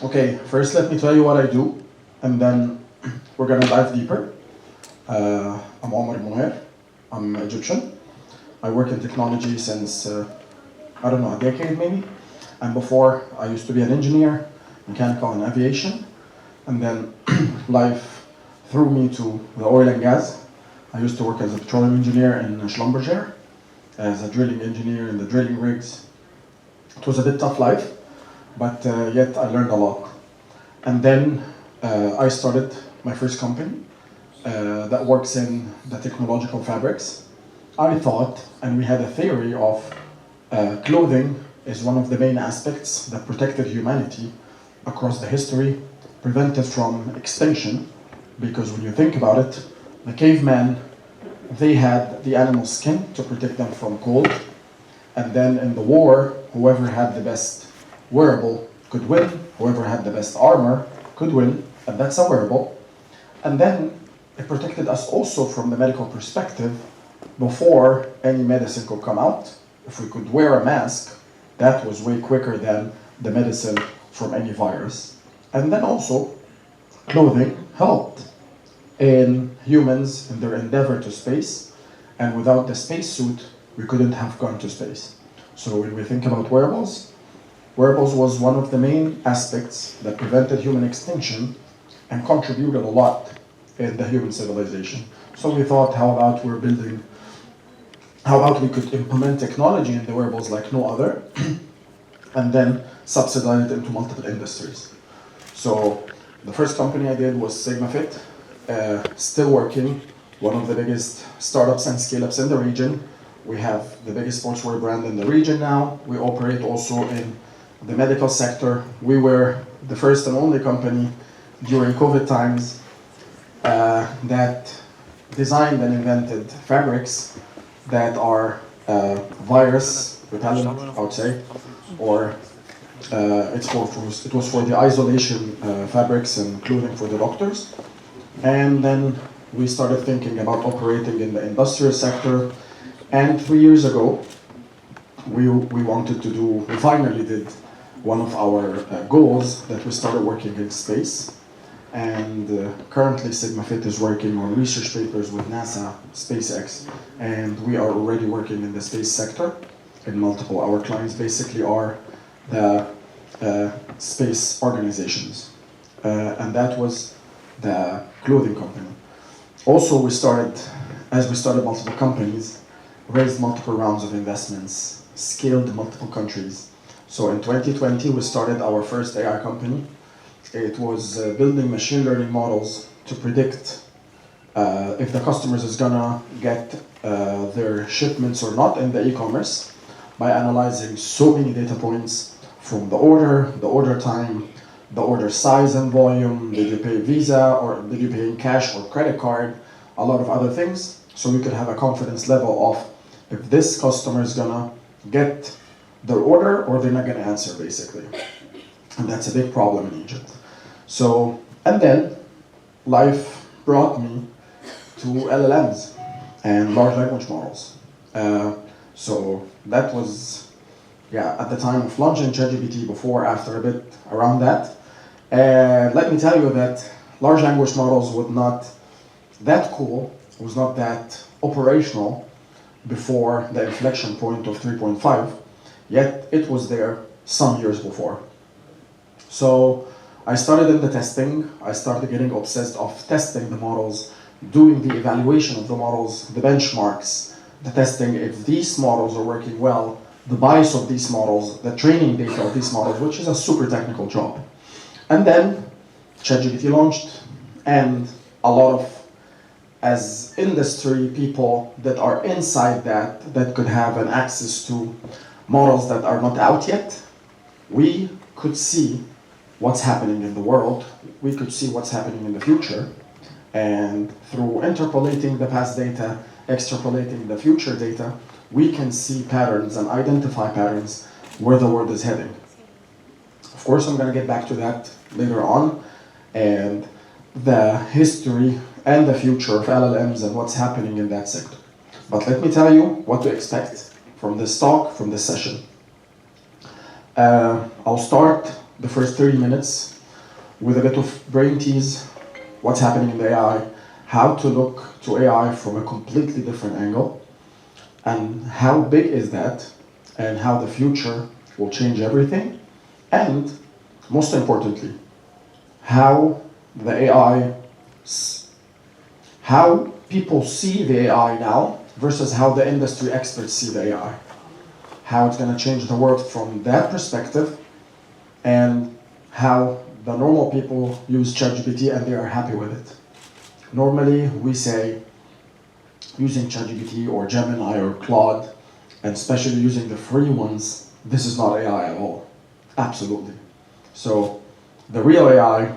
Okay, first let me tell you what I do, and then we're gonna dive deeper. I'm Omar El-Monir. I'm Egyptian. I work in technology since, I don't know, a decade maybe. And before, I used to be an engineer, mechanical and aviation. And then life threw me to the oil and gas. I used to work as a petroleum engineer in Schlumberger, as a drilling engineer in the drilling rigs. It was a bit tough life, but yet I learned a lot. And then I started my first company that works in the technological fabrics. I thought, and we had a theory of clothing is one of the main aspects that protected humanity across the history, prevented from extinction, because when you think about it, the cavemen, they had the animal skin to protect them from cold, and then in the war, whoever had the best wearable could win, whoever had the best armor could win, and that's a wearable. And then it protected us also from the medical perspective. Before any medicine could come out, if we could wear a mask, that was way quicker than the medicine from any virus. And then also, clothing helped in humans in their endeavor to space, and without the spacesuit, we couldn't have gone to space. So when we think about wearables, wearables was one of the main aspects that prevented human extinction and contributed a lot in the human civilization. So we thought, how about we could implement technology in the wearables like no other, and then subsidize it into multiple industries. So the first company I did was SigmaFit, still working, one of the biggest startups and scale-ups in the region. We have the biggest sportswear brand in the region now. We operate also in the medical sector. We were the first and only company during COVID times that designed and invented fabrics that are virus repellent, I would say, or it was for the isolation fabrics and clothing for the doctors. And then we started thinking about operating in the industrial sector. And 3 years ago, we finally did one of our goals, that we started working in space. And currently SigmaFit is working on research papers with NASA, SpaceX, and we are already working in the space sector in multiple. Our clients basically are the space organizations. And that was the clothing company. Also, as we started multiple companies, raised multiple rounds of investments, scaled multiple countries. So in 2020, we started our first AI company. It was building machine learning models to predict if the customers is gonna get their shipments or not in the e-commerce by analyzing so many data points from the order time, the order size and volume, did you pay Visa or did you pay in cash or credit card, a lot of other things, so we could have a confidence level of if this customer is gonna get their order or they're not gonna answer, basically. And that's a big problem in Egypt. So, and then life brought me to LLMs and large language models. So that was, at the time of launching ChatGPT, before, after a bit around that. And let me tell you that large language models were not that cool, was not that operational before the inflection point of 3.5, yet it was there some years before. So I started in the testing. I started getting obsessed of testing the models, doing the evaluation of the models, the benchmarks, the testing if these models are working well, the bias of these models, the training data of these models, which is a super technical job. And then ChatGPT launched, and a lot of, as industry people that are inside that could have an access to models that are not out yet, we could see what's happening in the world, we could see what's happening in the future, and through interpolating the past data, extrapolating the future data, we can see patterns and identify patterns where the world is heading. Of course, I'm gonna get back to that later on, and the history and the future of LLMs and what's happening in that sector. But let me tell you what to expect from this talk, from this session. I'll start the first 30 minutes with a bit of brain tease, what's happening in the AI, how to look to AI from a completely different angle, and how big is that, and how the future will change everything, and most importantly, how the AI, how people see the AI now versus how the industry experts see the AI. How it's going to change the world from that perspective, and how the normal people use ChatGPT and they are happy with it. Normally, we say using ChatGPT or Gemini or Claude, and especially using the free ones, this is not AI at all. Absolutely. So the real AI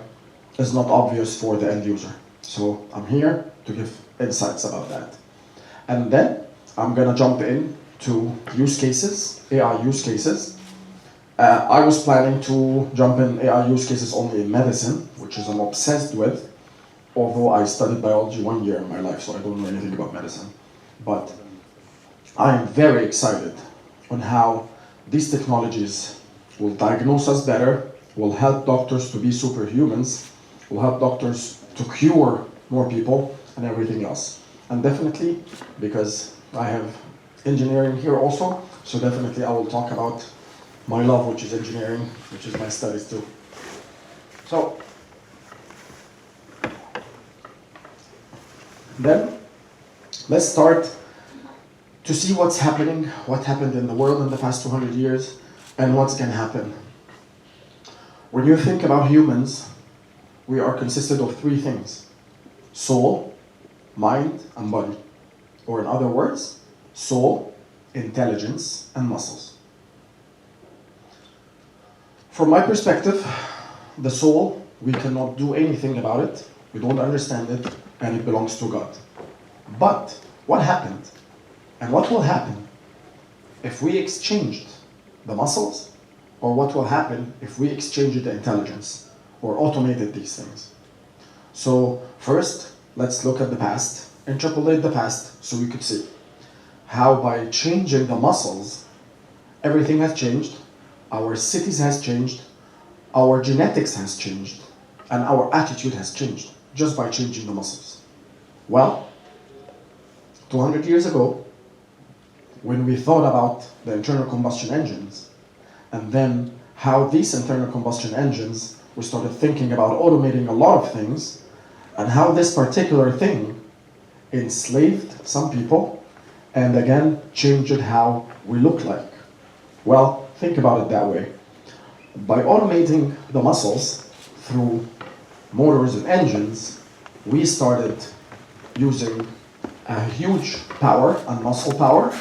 is not obvious for the end user. So I'm here to give insights about that. And then I'm going to jump in to use cases, AI use cases. I was planning to jump in AI use cases only in medicine, which is I'm obsessed with, although I studied biology 1 year in my life, so I don't know anything about medicine. But I am very excited on how these technologies will diagnose us better, will help doctors to be superhumans, will help doctors to cure more people, and everything else. And definitely, because I have engineering here also, so definitely I will talk about my love, which is engineering, which is my studies too. So, then, let's start to see what's happening, what happened in the world in the past 200 years, and what's going to happen. When you think about humans, we are consisted of three things: soul, mind, and body. Or in other words, soul, intelligence, and muscles. From my perspective, the soul, we cannot do anything about it, we don't understand it, and it belongs to God. But what happened, and what will happen if we exchanged the muscles, or what will happen if we exchanged the intelligence, or automated these things? So first, let's look at the past, interpolate the past, so we could see how by changing the muscles, everything has changed, our cities has changed, our genetics has changed, and our attitude has changed, just by changing the muscles. Well, 200 years ago, when we thought about the internal combustion engines, and then how these internal combustion engines, we started thinking about automating a lot of things, and how this particular thing enslaved some people, and again, changed how we look like. Well, think about it that way. By automating the muscles through motors and engines, we started using a huge power and muscle power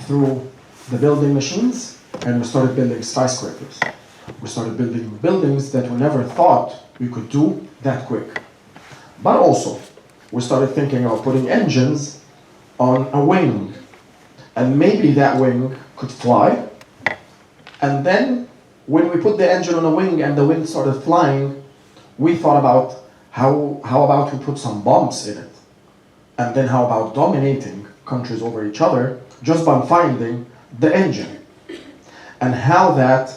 through the building machines, and we started building skyscrapers. We started building buildings that we never thought we could do that quick. But also, we started thinking of putting engines on a wing, and maybe that wing could fly. And then, when we put the engine on a wing and the wing started flying, we thought about how about we put some bombs in it? And then how about dominating countries over each other just by finding the engine? And how that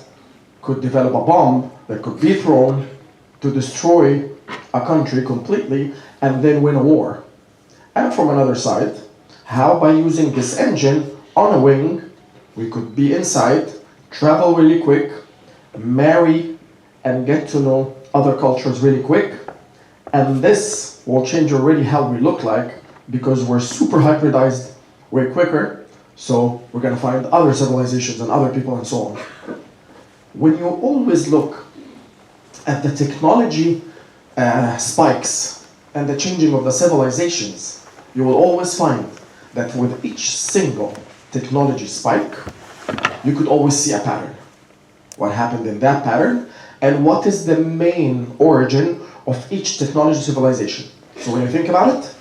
could develop a bomb that could be thrown to destroy a country completely and then win a war. And from another side, how by using this engine on a wing, we could be inside, travel really quick, marry, and get to know other cultures really quick. And this will change already how we look like, because we're super hybridized way quicker, so we're going to find other civilizations and other people and so on. When you always look at the technology spikes and the changing of the civilizations, you will always find that with each single technology spike, you could always see a pattern. What happened in that pattern, and what is the main origin of each technology civilization. So when you think about it,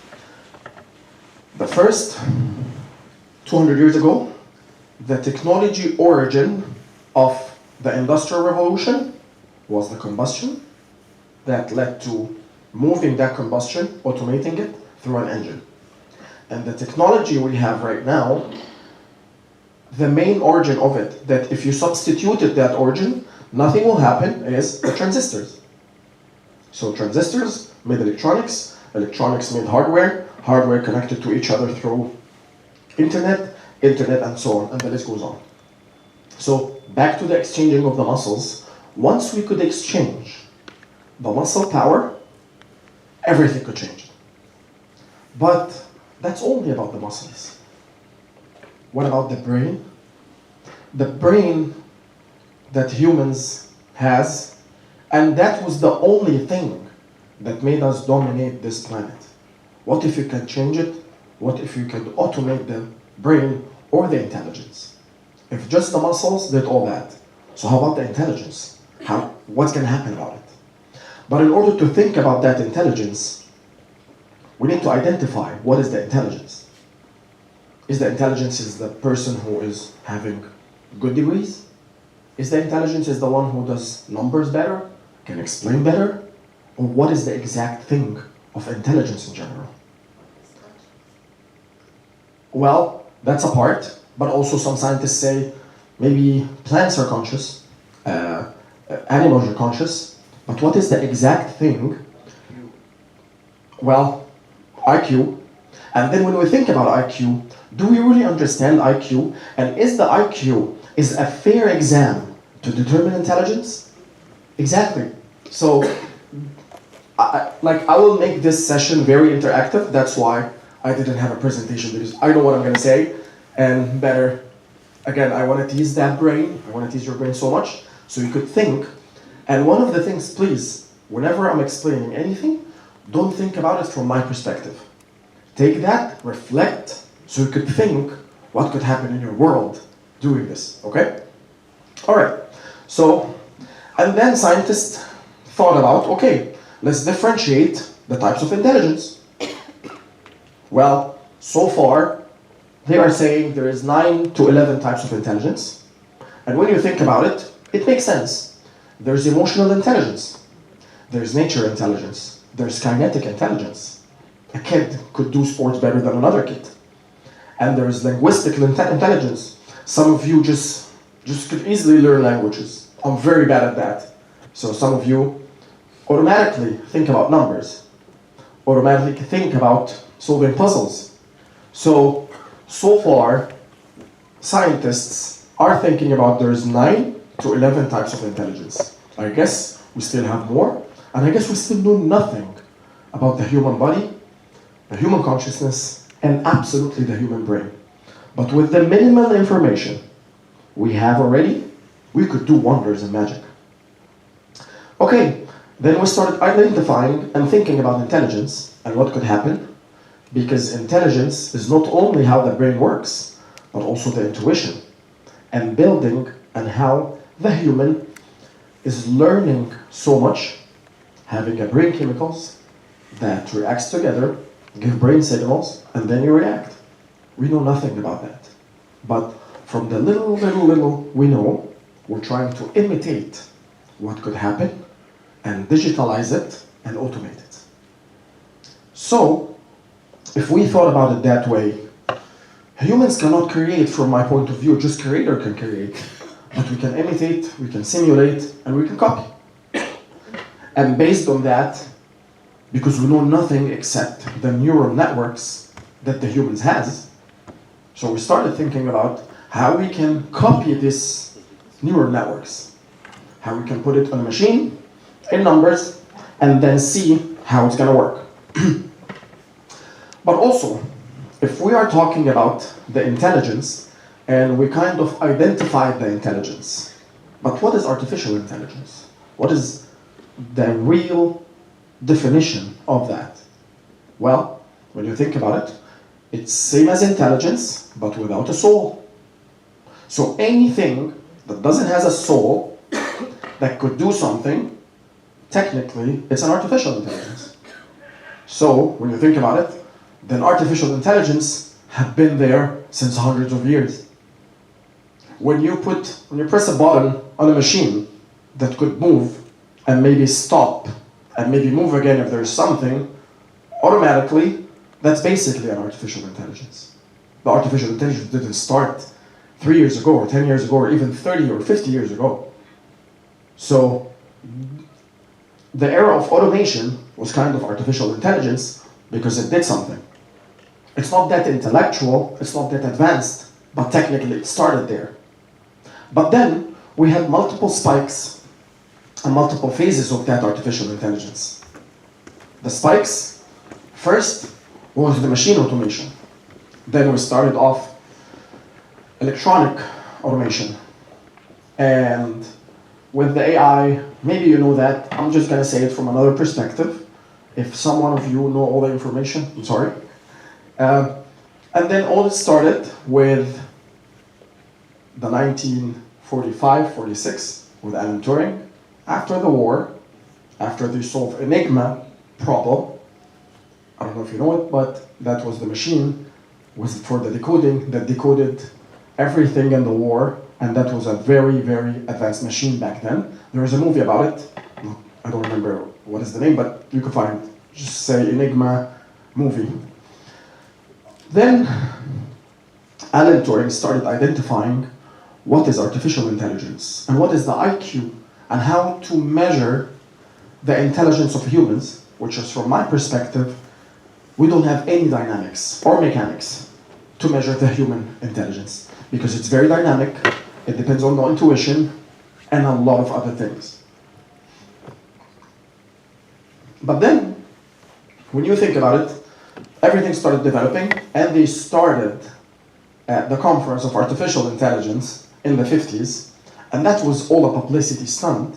the first 200 years ago, the technology origin of the Industrial Revolution was the combustion that led to moving that combustion, automating it through an engine. And the technology we have right now, the main origin of it, that if you substituted that origin, nothing will happen is the transistors. So transistors made electronics, electronics made hardware, hardware connected to each other through internet, and so on, and the list goes on. So back to the exchanging of the muscles. Once we could exchange the muscle power, everything could change. But that's only about the muscles. What about the brain? The brain that humans has, and that was the only thing that made us dominate this planet. What if you can change it? What if you can automate the brain or the intelligence? If just the muscles did all that, so how about the intelligence? What's going to happen about it? But in order to think about that intelligence, we need to identify what is the intelligence. Is the intelligence is the person who is having good degrees? Is the intelligence is the one who does numbers better, can explain better? Or what is the exact thing of intelligence in general? Well, that's a part, but also some scientists say maybe plants are conscious, animals are conscious, but what is the exact thing? Well, IQ. And then when we think about IQ, do we really understand IQ? And is the IQ is a fair exam to determine intelligence? Exactly. So, I will make this session very interactive. That's why I didn't have a presentation, because I know what I'm going to say, and better, again, I want to tease that brain. I want to tease your brain so much, so you could think. And one of the things, please, whenever I'm explaining anything, don't think about it from my perspective. Take that, reflect, so you could think what could happen in your world doing this, okay? All right, so, and then scientists thought about, okay, let's differentiate the types of intelligence. Well, so far, they are saying there is 9 to 11 types of intelligence. And when you think about it, it makes sense. There's emotional intelligence. There's nature intelligence. There's kinetic intelligence. A kid could do sports better than another kid. And there's linguistic intelligence. Some of you just could easily learn languages. I'm very bad at that. So some of you automatically think about numbers, automatically think about solving puzzles. So far, scientists are thinking about there's 9 to 11 types of intelligence. I guess we still have more, and I guess we still know nothing about the human body, the human consciousness, and absolutely the human brain. But with the minimal information we have already, we could do wonders and magic. Okay, then we started identifying and thinking about intelligence and what could happen, because intelligence is not only how the brain works, but also the intuition and building, and how the human is learning so much, having a brain chemicals that reacts together, give brain signals, and then you react. We know nothing about that. But from the little we know, we're trying to imitate what could happen and digitalize it and automate it. So, if we thought about it that way, humans cannot create, from my point of view, just creator can create. But we can imitate, we can simulate, and we can copy. And based on that, because we know nothing except the neural networks that the humans has, so we started thinking about how we can copy these neural networks, how we can put it on a machine, in numbers, and then see how it's going to work. But also, if we are talking about the intelligence, and we kind of identified the intelligence, but what is artificial intelligence? What is the real definition of that? Well, when you think about it, it's same as intelligence, but without a soul. So anything that doesn't have a soul, that could do something, technically, it's an artificial intelligence. So, when you think about it, then artificial intelligence have been there since hundreds of years. When you press a button on a machine that could move, and maybe stop, and maybe move again if there's something, automatically, that's basically an artificial intelligence. The artificial intelligence didn't start 3 years ago, or 10 years ago, or even 30 or 50 years ago. So the era of automation was kind of artificial intelligence because it did something. It's not that intellectual, it's not that advanced, but technically it started there. But then we had multiple spikes and multiple phases of that artificial intelligence. The spikes, first was the machine automation. Then we started off electronic automation. And with the AI, maybe you know that, I'm just gonna say it from another perspective. If someone of you know all the information, I'm sorry. And then all it started with the 1945, 46, with Alan Turing. After the war, after they solved Enigma problem, I don't know if you know it, but that was the machine was for the decoding that decoded everything in the war, and that was a very, very advanced machine back then. There was a movie about it. I don't remember what is the name, but you can find it. Just say Enigma movie. Then Alan Turing started identifying what is artificial intelligence and what is the IQ and how to measure the intelligence of humans, which is from my perspective, we don't have any dynamics or mechanics to measure the human intelligence because it's very dynamic, it depends on the intuition and a lot of other things. But then, when you think about it, everything started developing and they started at the conference of artificial intelligence in the 50s, and that was all a publicity stunt.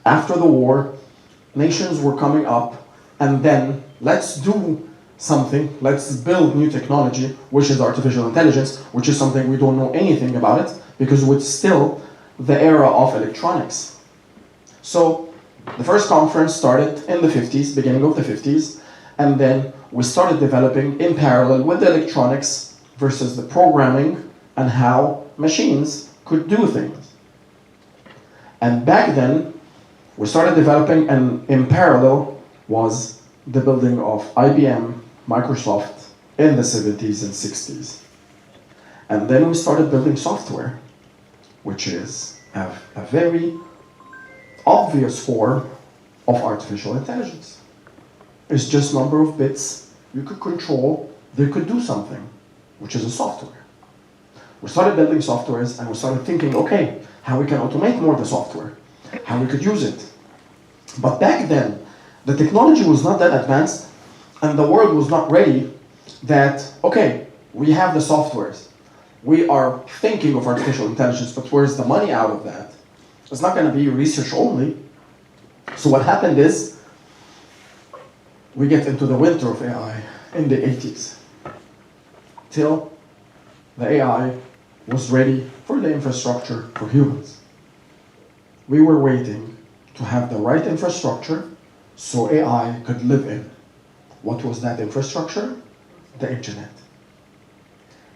After the war, nations were coming up, and then let's do something, let's build new technology, which is artificial intelligence, which is something we don't know anything about it, because it's still the era of electronics. So the first conference started in the 50s, beginning of the 50s, and then we started developing in parallel with the electronics versus the programming and how machines could do things. And back then, we started developing, and in parallel was the building of IBM, Microsoft in the 70s and 60s. And then we started building software, which is a very obvious form of artificial intelligence. It's just number of bits you could control, they could do something, which is a software. We started building softwares and we started thinking, okay, how we can automate more of the software, how we could use it. But back then, the technology was not that advanced and the world was not ready that, okay, we have the softwares. We are thinking of artificial intelligence, but where's the money out of that? It's not going to be research only. So what happened is, we get into the winter of AI in the 80s. Till the AI was ready for the infrastructure for humans. We were waiting to have the right infrastructure so AI could live in. What was that infrastructure? The internet.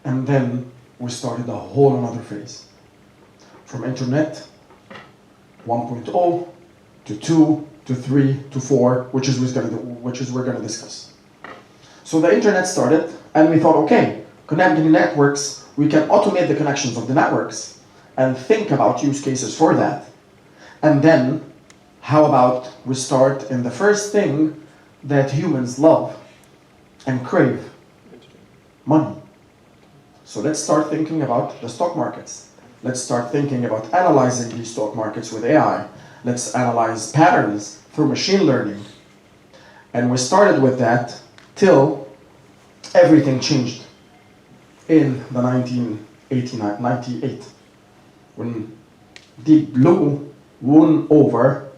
And then we started a whole another phase. From internet 1.0 to 2 to 3 to 4, which is we're going to discuss. So the internet started, and we thought, okay, connecting networks, we can automate the connections of the networks and think about use cases for that. And then, how about we start in the first thing that humans love and crave? Money. So let's start thinking about the stock markets. Let's start thinking about analyzing these stock markets with AI. Let's analyze patterns through machine learning. And we started with that till everything changed in the 1998, when Deep Blue won over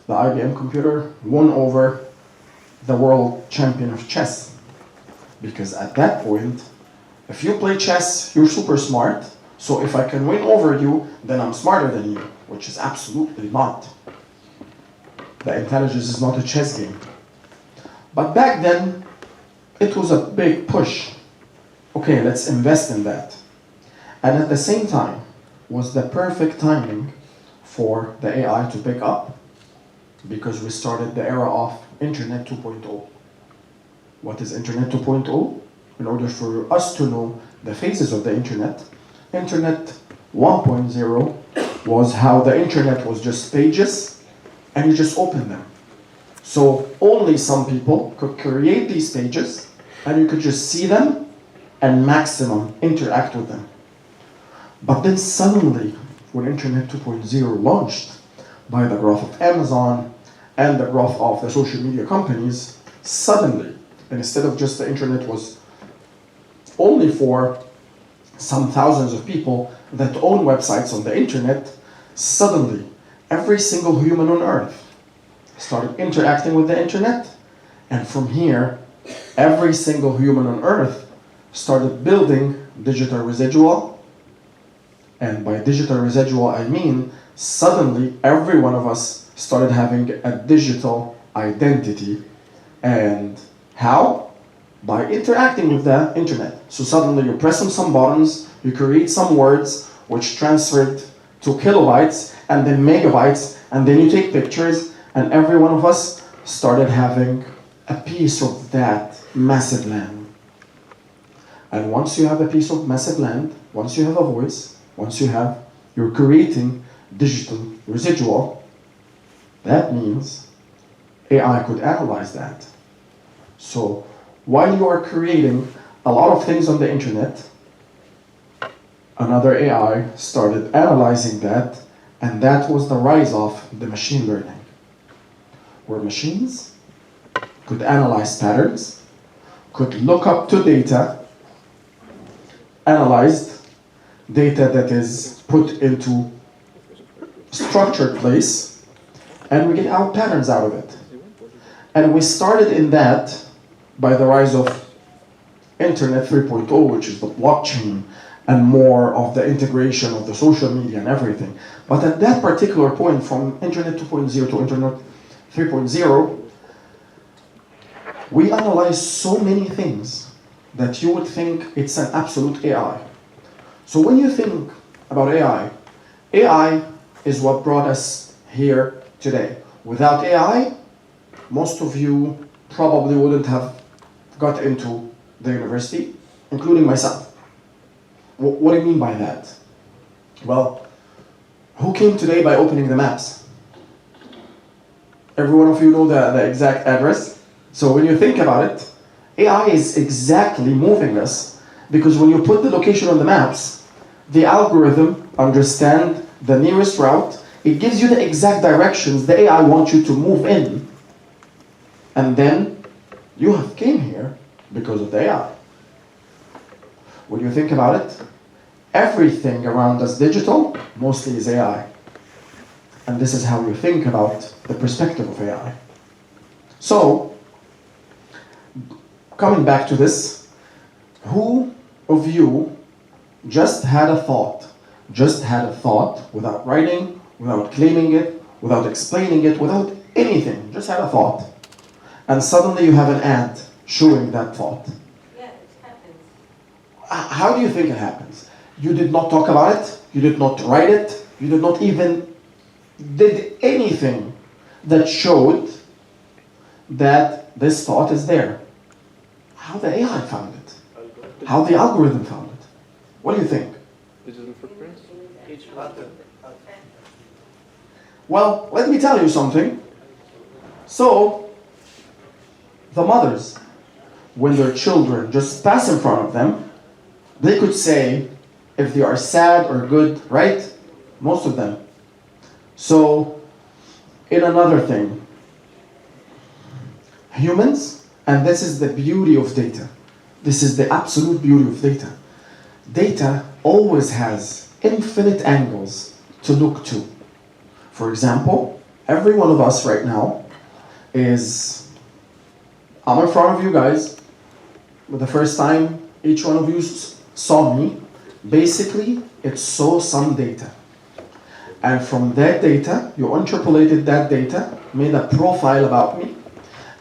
the IBM computer, won over the world champion of chess. Because at that point, if you play chess, you're super smart. So if I can win over you, then I'm smarter than you, which is absolutely not. The intelligence is not a chess game. But back then, it was a big push. Okay, let's invest in that. And at the same time, was the perfect timing for the AI to pick up, because we started the era of Internet 2.0. What is Internet 2.0? In order for us to know the phases of the Internet, Internet 1.0 was how the internet was just pages and you just open them. So only some people could create these pages and you could just see them and maximum interact with them. But then suddenly, when Internet 2.0 launched, by the growth of Amazon and the growth of the social media companies, suddenly, and instead of just the internet was only for some thousands of people that own websites on the internet, suddenly every single human on earth started interacting with the internet, and from here, every single human on earth started building digital residual. And by digital residual, I mean suddenly every one of us started having a digital identity. And how? By interacting with the internet. So suddenly you press on some buttons, you create some words which transferred to kilobytes and then megabytes, and then you take pictures, and every one of us started having a piece of that massive land. And once you have a piece of massive land, once you have a voice, you're creating digital residual, that means AI could analyze that. So while you are creating a lot of things on the internet, another AI started analyzing that, and that was the rise of the machine learning, where machines could analyze patterns, could look up to data, analyzed data that is put into structured place, and we get our patterns out of it. And we started in that by the rise of Internet 3.0, which is the blockchain, and more of the integration of the social media and everything. But at that particular point, from Internet 2.0 to Internet 3.0, we analyze so many things that you would think it's an absolute AI. So when you think about AI is what brought us here today. Without AI, most of you probably wouldn't have got into the university, including myself. What do you mean by that? Well, who came today by opening the maps? Every one of you know the exact address. So when you think about it, AI is exactly moving us, because when you put the location on the maps, the algorithm understands the nearest route. It gives you the exact directions the AI wants you to move in. And then you have came here because of the AI. When you think about it, everything around us digital mostly is AI. And this is how you think about the perspective of AI. So, coming back to this, who of you just had a thought without writing, without claiming it, without explaining it, without anything, just had a thought, and suddenly you have an ad showing that thought? Yeah, it happens. How do you think it happens? You did not talk about it, you did not write it, you did not even did anything that showed that this thought is there. How the AI found it? How the algorithm found it? What do you think? Digital footprints? Well, let me tell you something. So, the mothers, when their children just pass in front of them, they could say if they are sad or good, right? Most of them. So, in another thing, humans, and this is the beauty of data. This is the absolute beauty of data. Data always has infinite angles to look to. For example, every one of us right now is, I'm in front of you guys, but the first time each one of you saw me, basically it saw some data. And from that data, you interpolated that data, made a profile about me,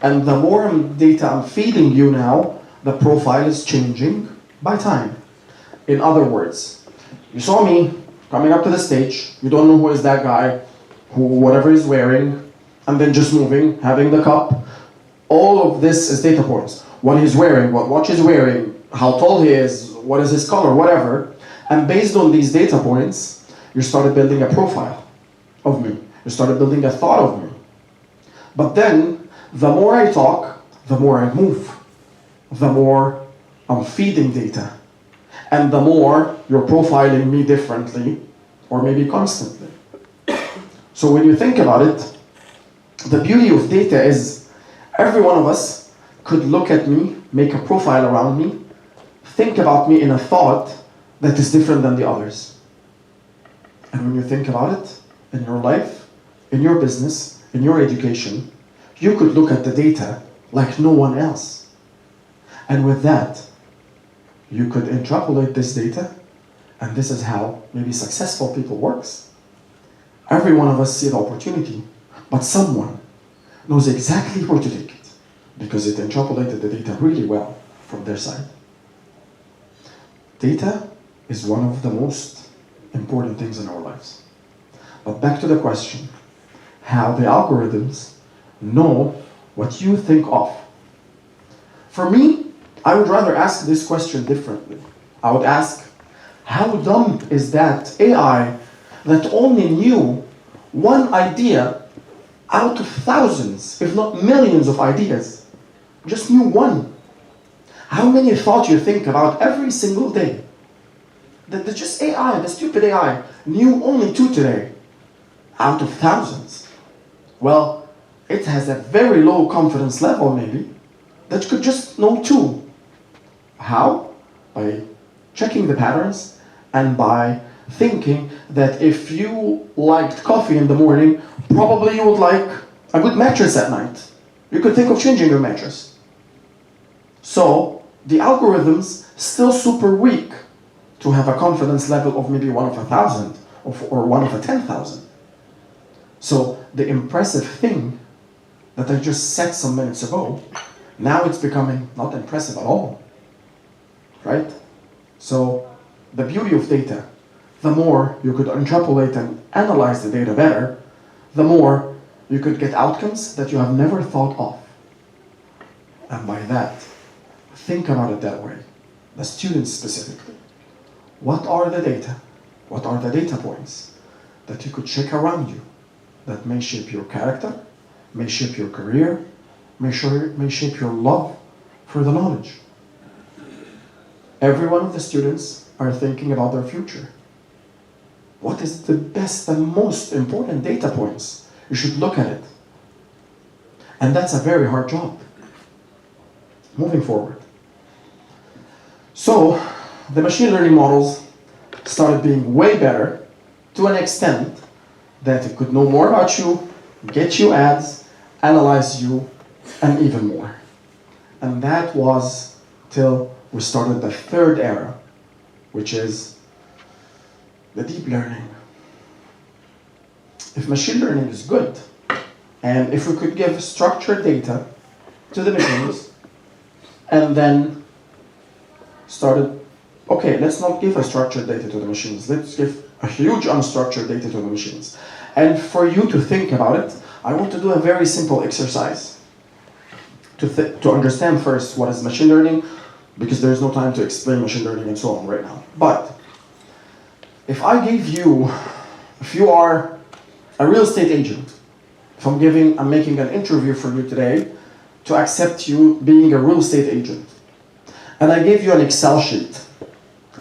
and the more data I'm feeding you now, the profile is changing by time. In other words, you saw me coming up to the stage, you don't know who is that guy, who whatever he's wearing, and then just moving, having the cup. All of this is data points. What he's wearing, what watch he's wearing, how tall he is, what is his color, whatever. And based on these data points, You started building a profile of me. You started building a thought of me. But then, the more I talk, the more I move. The more I'm feeding data. And the more you're profiling me differently, or maybe constantly. So when you think about it, the beauty of data is every one of us could look at me, make a profile around me, think about me in a thought that is different than the others. And when you think about it, in your life, in your business, in your education, you could look at the data like no one else. And with that, you could interpolate this data, and this is how maybe successful people works. Every one of us see the opportunity, but someone knows exactly where to take it, because it interpolated the data really well from their side. Data is one of the most important things in our lives. But back to the question, how the algorithms know what you think of. For me, I would rather ask this question differently. I would ask, how dumb is that AI that only knew one idea out of thousands, if not millions of ideas? Just knew one. How many thoughts you think about every single day? The just AI, the stupid AI, knew only 2 today, out of thousands. Well, it has a very low confidence level maybe, that could just know 2. How? By checking the patterns and by thinking that if you liked coffee in the morning, probably you would like a good mattress at night. You could think of changing your mattress. So the algorithms still super weak to have a confidence level of maybe 1 of 1,000 or 1 of 10,000. So the impressive thing that I just said some minutes ago, now it's becoming not impressive at all. Right? So the beauty of data, the more you could interpolate and analyze the data better, the more you could get outcomes that you have never thought of. And by that, think about it that way, the students specifically. What are the data? What are the data points that you could check around you that may shape your character, may shape your career, may shape your love for the knowledge? Every one of the students are thinking about their future. What is the best and most important data points? You should look at it. And that's a very hard job. Moving forward. So, the machine learning models started being way better to an extent that it could know more about you, get you ads, analyze you, and even more. And that was till we started the 3rd era, which is the deep learning. If machine learning is good, and if we could give structured data to the machines, and then started, okay, let's not give a structured data to the machines, let's give a huge unstructured data to the machines. And for you to think about it, I want to do a very simple exercise to understand first what is machine learning, because there's no time to explain machine learning and so on right now. But if I gave you, if you are a real estate agent, if I'm making an interview for you today to accept you being a real estate agent, and I gave you an Excel sheet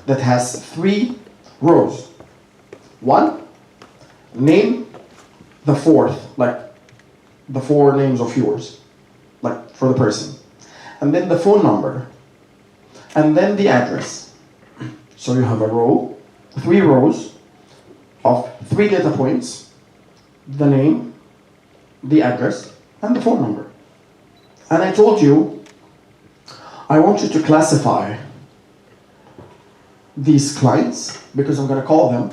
that has 3 rows. 1, name the 4th, like the 4 names of yours, like for the person. And then the phone number. And then the address. So you have a row, 3 rows of 3 data points, the name, the address, and the phone number. And I told you, I want you to classify these clients, because I'm going to call them,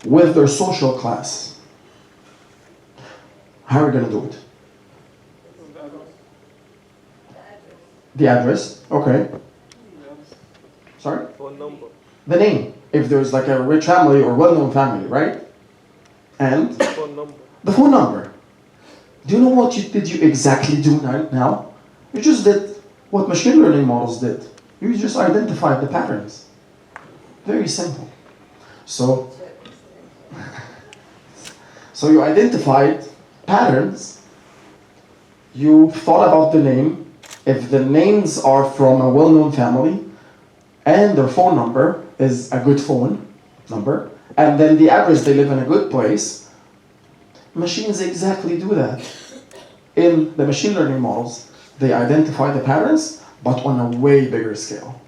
with their social class. How are we going to do it? The address, okay. Sorry? Phone number. The name, if there's like a rich family or well-known family, right? And Phone number. the phone number. Do you know what did you exactly do now? You just did what machine learning models did. You just identified the patterns. Very simple. So, So you identified patterns, you thought about the name. If the names are from a well-known family, and their phone number is a good phone number, and then the address they live in a good place, machines exactly do that. In the machine learning models, they identify the patterns, but on a way bigger scale.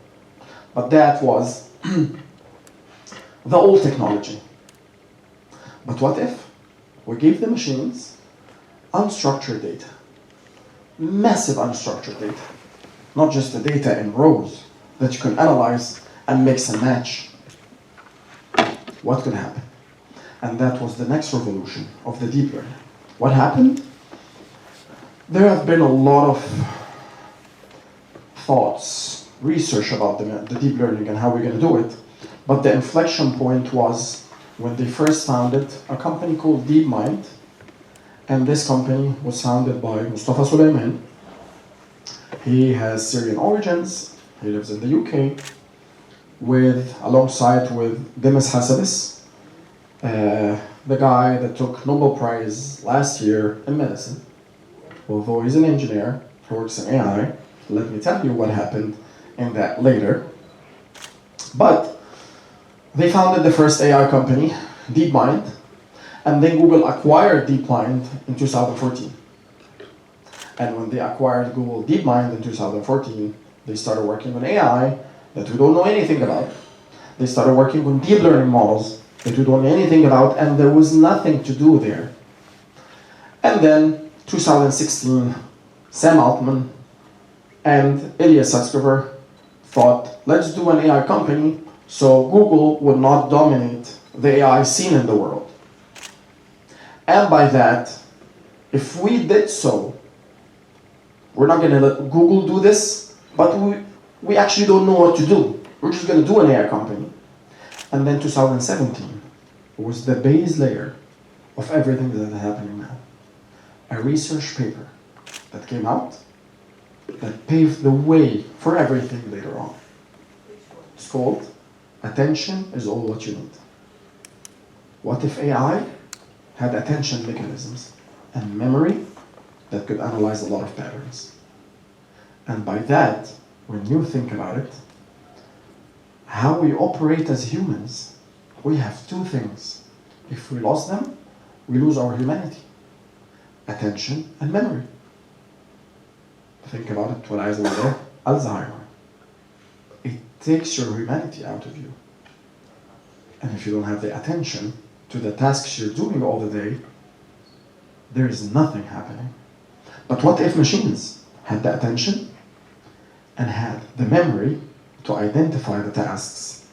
But that was the old technology. But what if we gave the machines unstructured data? Massive unstructured data. Not just the data in rows that you can analyze and mix and match. What could happen? And that was the next revolution of the deep learning. What happened? There have been a lot of thoughts, research about the deep learning and how we're going to do it. But the inflection point was when they first founded a company called DeepMind. And this company was founded by Mustafa Suleyman. He has Syrian origins. He lives in the UK, alongside with Demis Hassabis, the guy that took Nobel Prize last year in medicine. Although he's an engineer, he works in AI. Let me tell you what happened in that later. But they founded the first AI company, DeepMind, and then Google acquired DeepMind in 2014. And when they acquired Google DeepMind in 2014, they started working on AI that we don't know anything about. They started working on deep learning models that we don't know anything about, and there was nothing to do there. And then 2016, Sam Altman and Ilya Sutskever thought, let's do an AI company so Google would not dominate the AI scene in the world. And by that, if we did so, we're not going to let Google do this, but we actually don't know what to do. We're just going to do an AI company. And then 2017 was the base layer of everything that is happening now. A research paper that came out that paved the way for everything later on. It's called Attention is All What You Need. What if AI had attention mechanisms and memory that could analyze a lot of patterns? And by that, when you think about it, how we operate as humans, we have two things. If we lost them, we lose our humanity. Attention and memory. Think about it when I was there, Alzheimer. It takes your humanity out of you. And if you don't have the attention to the tasks you're doing all the day, there is nothing happening. But what if machines had the attention and had the memory to identify the tasks,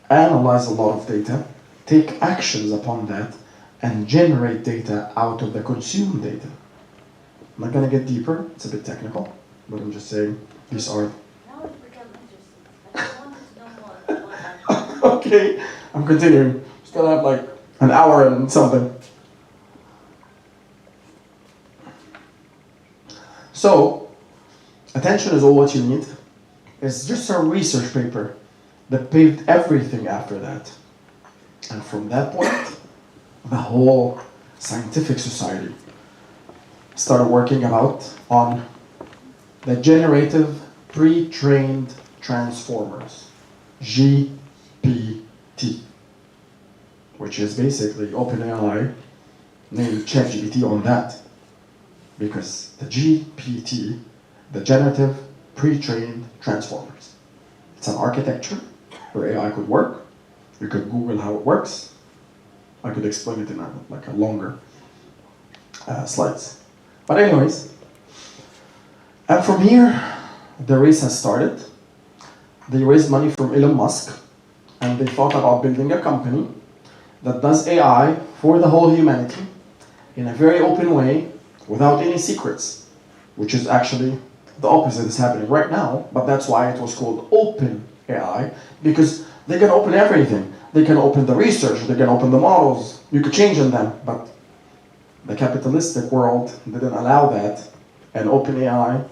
analyze a lot of data, take actions upon that, and generate data out of the consumed data? I'm not going to get deeper, it's a bit technical, but I'm just saying these are... Now it's become interesting. I wanted to know more about that. Okay, I'm continuing. Still have like an hour and something. So, Attention is All What You Need is just a research paper that paved everything after that. And from that point, the whole scientific society started working on the generative pre-trained transformers, GPT, which is basically OpenAI named ChatGPT on that, because the GPT, the generative pre-trained transformers, it's an architecture where AI could work. You could Google how it works. I could explain it in a longer slides. But anyways, and from here, the race has started. They raised money from Elon Musk, and they thought about building a company that does AI for the whole humanity in a very open way, without any secrets, which is actually the opposite is happening right now, but that's why it was called Open AI, because they can open everything. They can open the research, they can open the models, you could change in them, but the capitalistic world didn't allow that, and OpenAI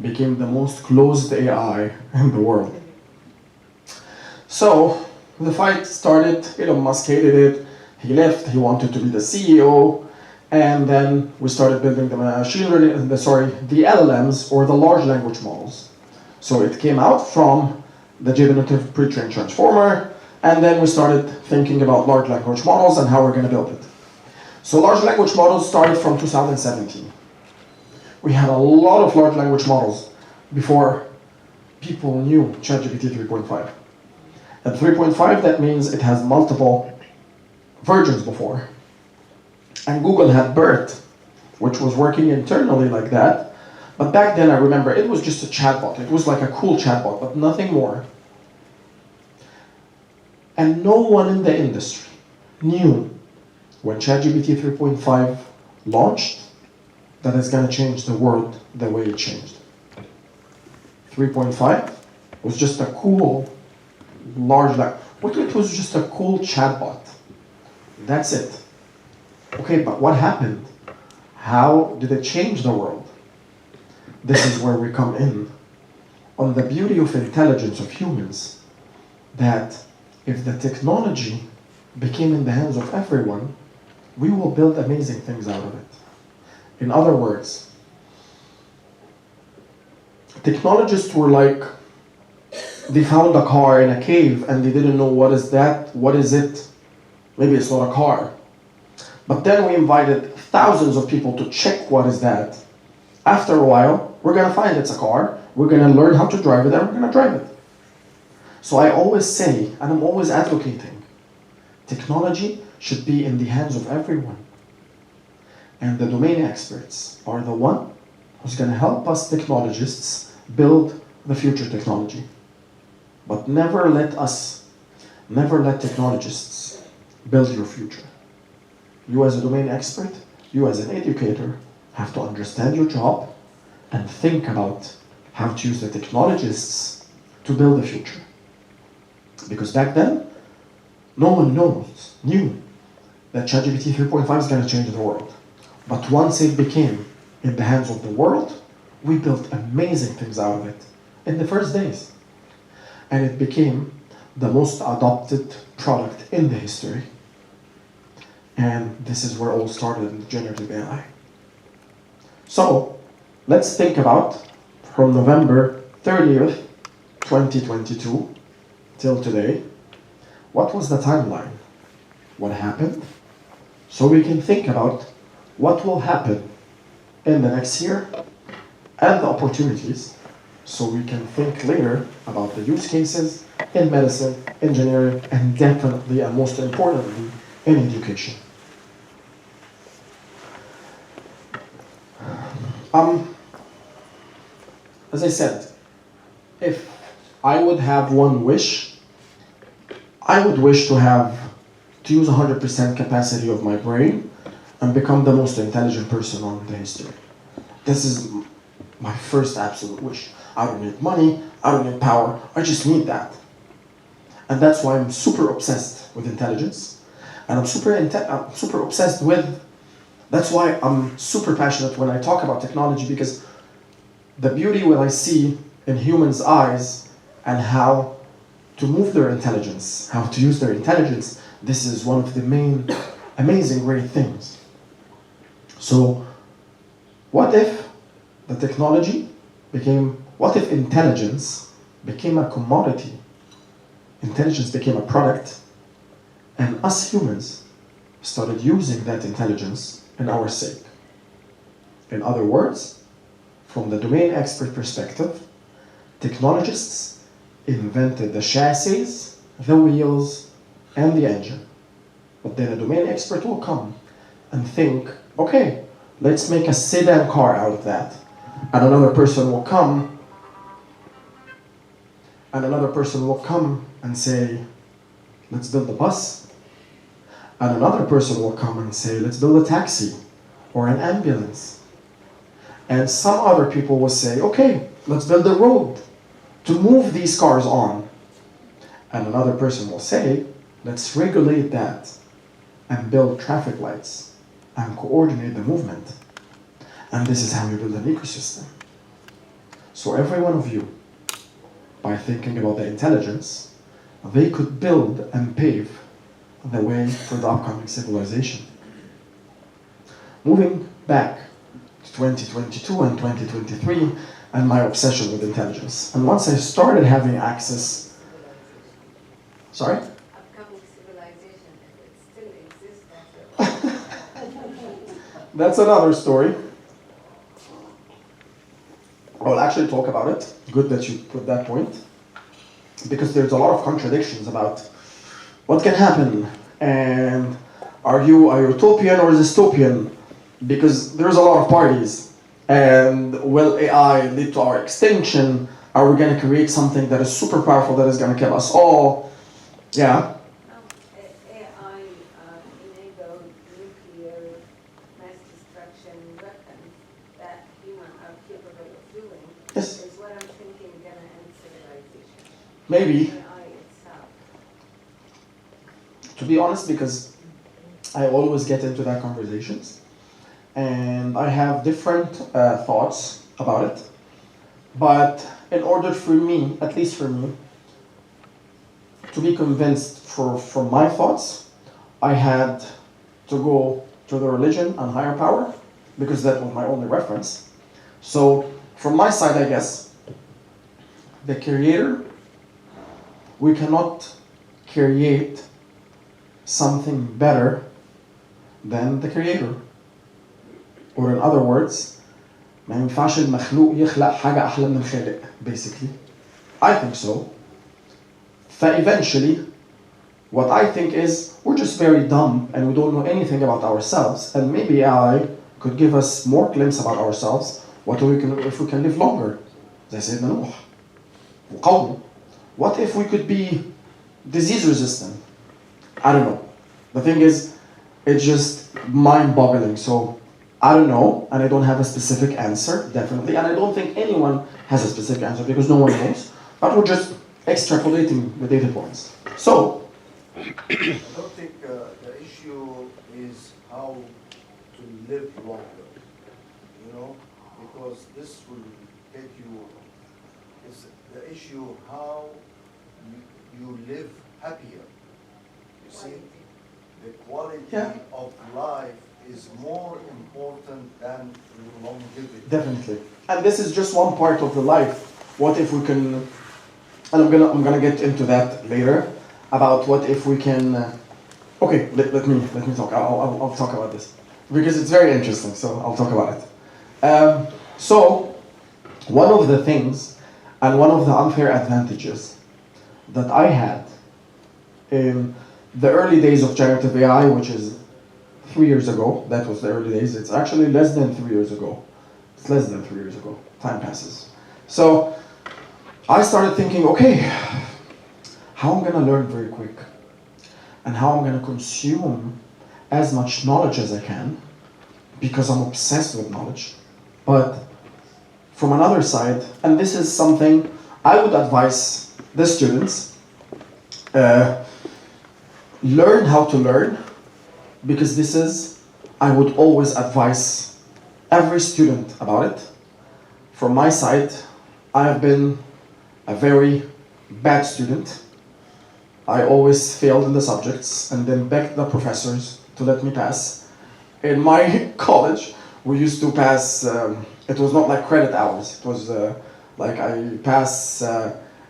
became the most closed AI in the world. So the fight started. Elon Musk hated it. He left, he wanted to be the CEO, and then we started building the machine learning, the LLMs, or the large language models. So it came out from the generative pre-trained transformer, and then we started thinking about large language models and how we're going to build it. So large language models started from 2017. We had a lot of large language models before people knew ChatGPT 3.5. At 3.5, that means it has multiple versions before. And Google had BERT, which was working internally like that. But back then, I remember, it was just a chatbot. It was like a cool chatbot, but nothing more. And no one in the industry knew when ChatGPT 3.5 launched that it's going to change the world the way it changed. 3.5 was just a cool, large, it was just a cool chatbot. That's it. Okay, but what happened? How did it change the world? This is where we come in on the beauty of intelligence of humans, that if the technology became in the hands of everyone, we will build amazing things out of it. In other words, technologists were like, they found a car in a cave and they didn't know what is that, what is it? Maybe it's not a car. But then we invited thousands of people to check what is that. After a while, we're going to find it's a car, we're going to learn how to drive it, and we're going to drive it. So I always say, and I'm always advocating, technology should be in the hands of everyone. And the domain experts are the one who's going to help us technologists build the future technology. But never let technologists build your future. You as a domain expert, you as an educator, have to understand your job and think about how to use the technologists to build the future. Because back then, no one knew that ChatGPT 3.5 is going to change the world. But once it became in the hands of the world, we built amazing things out of it in the first days. And it became the most adopted product in the history. And this is where it all started in generative AI. So let's think about from November 30th, 2022 till today, what was the timeline? What happened? So we can think about what will happen in the next year and the opportunities, so we can think later about the use cases in medicine, engineering, and definitely, and most importantly, in education. As I said, if I would have one wish, I would wish to use 100% capacity of my brain and become the most intelligent person on the history. This is my first absolute wish. I don't need money, I don't need power, I just need that. And that's why I'm super obsessed with intelligence. And I'm super obsessed with, that's why I'm super passionate when I talk about technology, because the beauty what I see in humans' eyes and how to move their intelligence, how to use their intelligence, this is one of the main amazing great things. So what if what if intelligence became a commodity? Intelligence became a product, and us humans started using that intelligence in our sake. In other words, from the domain expert perspective, technologists invented the chassis, the wheels, and the engine. But then a domain expert will come and think, okay, let's make a sedan car out of that. And another person will come and say, let's build a bus. And another person will come and say, let's build a taxi or an ambulance. And some other people will say, okay, let's build a road to move these cars on. And another person will say, let's regulate that and build traffic lights and coordinate the movement. And this is how you build an ecosystem. So every one of you, by thinking about the intelligence, they could build and pave the way for the upcoming civilization. Moving back to 2022 and 2023 and my obsession with intelligence. And once I started having access, sorry? Upcoming civilization, if it still exists after That's another story. I'll actually talk about it. Good that you put that point. Because there's a lot of contradictions about what can happen and are you a utopian or a dystopian? Because there's a lot of parties. And will AI lead to our extinction? Are we going to create something that is super powerful that is going to kill us all? Yeah. AI enabled nuclear mass destruction weapons that humans are capable of doing. Yes. Is what I'm thinking gonna end civilization. Maybe. AI itself. To be honest, because I always get into that conversations. And I have different thoughts about it. But in order for me, at least for me, to be convinced for my thoughts, I had to go to the religion and higher power, because that was my only reference. So from my side, I guess, the creator, we cannot create something better than the creator. Or in other words, ما ينفعش المخلوق يخلق حاجة أحلى من الخالق, basically. I think so. Eventually, what I think is we're just very dumb and we don't know anything about ourselves, and maybe AI could give us more glimpse about ourselves, if we can live longer. زي سيدنا نوح وقومه. What if we could be disease resistant? I don't know. The thing is, it's just mind-boggling. So I don't know, and I don't have a specific answer, definitely, and I don't think anyone has a specific answer because no one knows, but we're just extrapolating the data points. So, I don't think the issue is how to live longer, because this will get you, it's the issue how you live happier. You see, the quality of life is more important than longevity. Definitely. And this is just one part of the life. What if we can, and I'm gonna get into that later, about what if we can, okay, let me talk, I'll talk about this. Because it's very interesting, so I'll talk about it. So, one of the things, and one of the unfair advantages that I had in the early days of generative AI, which is 3 years ago, that was the early days. It's actually less than 3 years ago. It's less than 3 years ago. Time passes. So I started thinking, okay, how I'm gonna learn very quick and how I'm gonna consume as much knowledge as I can, because I'm obsessed with knowledge. But from another side, and this is something I would advise the students, learn how to learn, because this is, I would always advise every student about it. From my side, I have been a very bad student. I always failed in the subjects and then begged the professors to let me pass. In my college, we used to pass, it was not like credit hours. It was like I pass,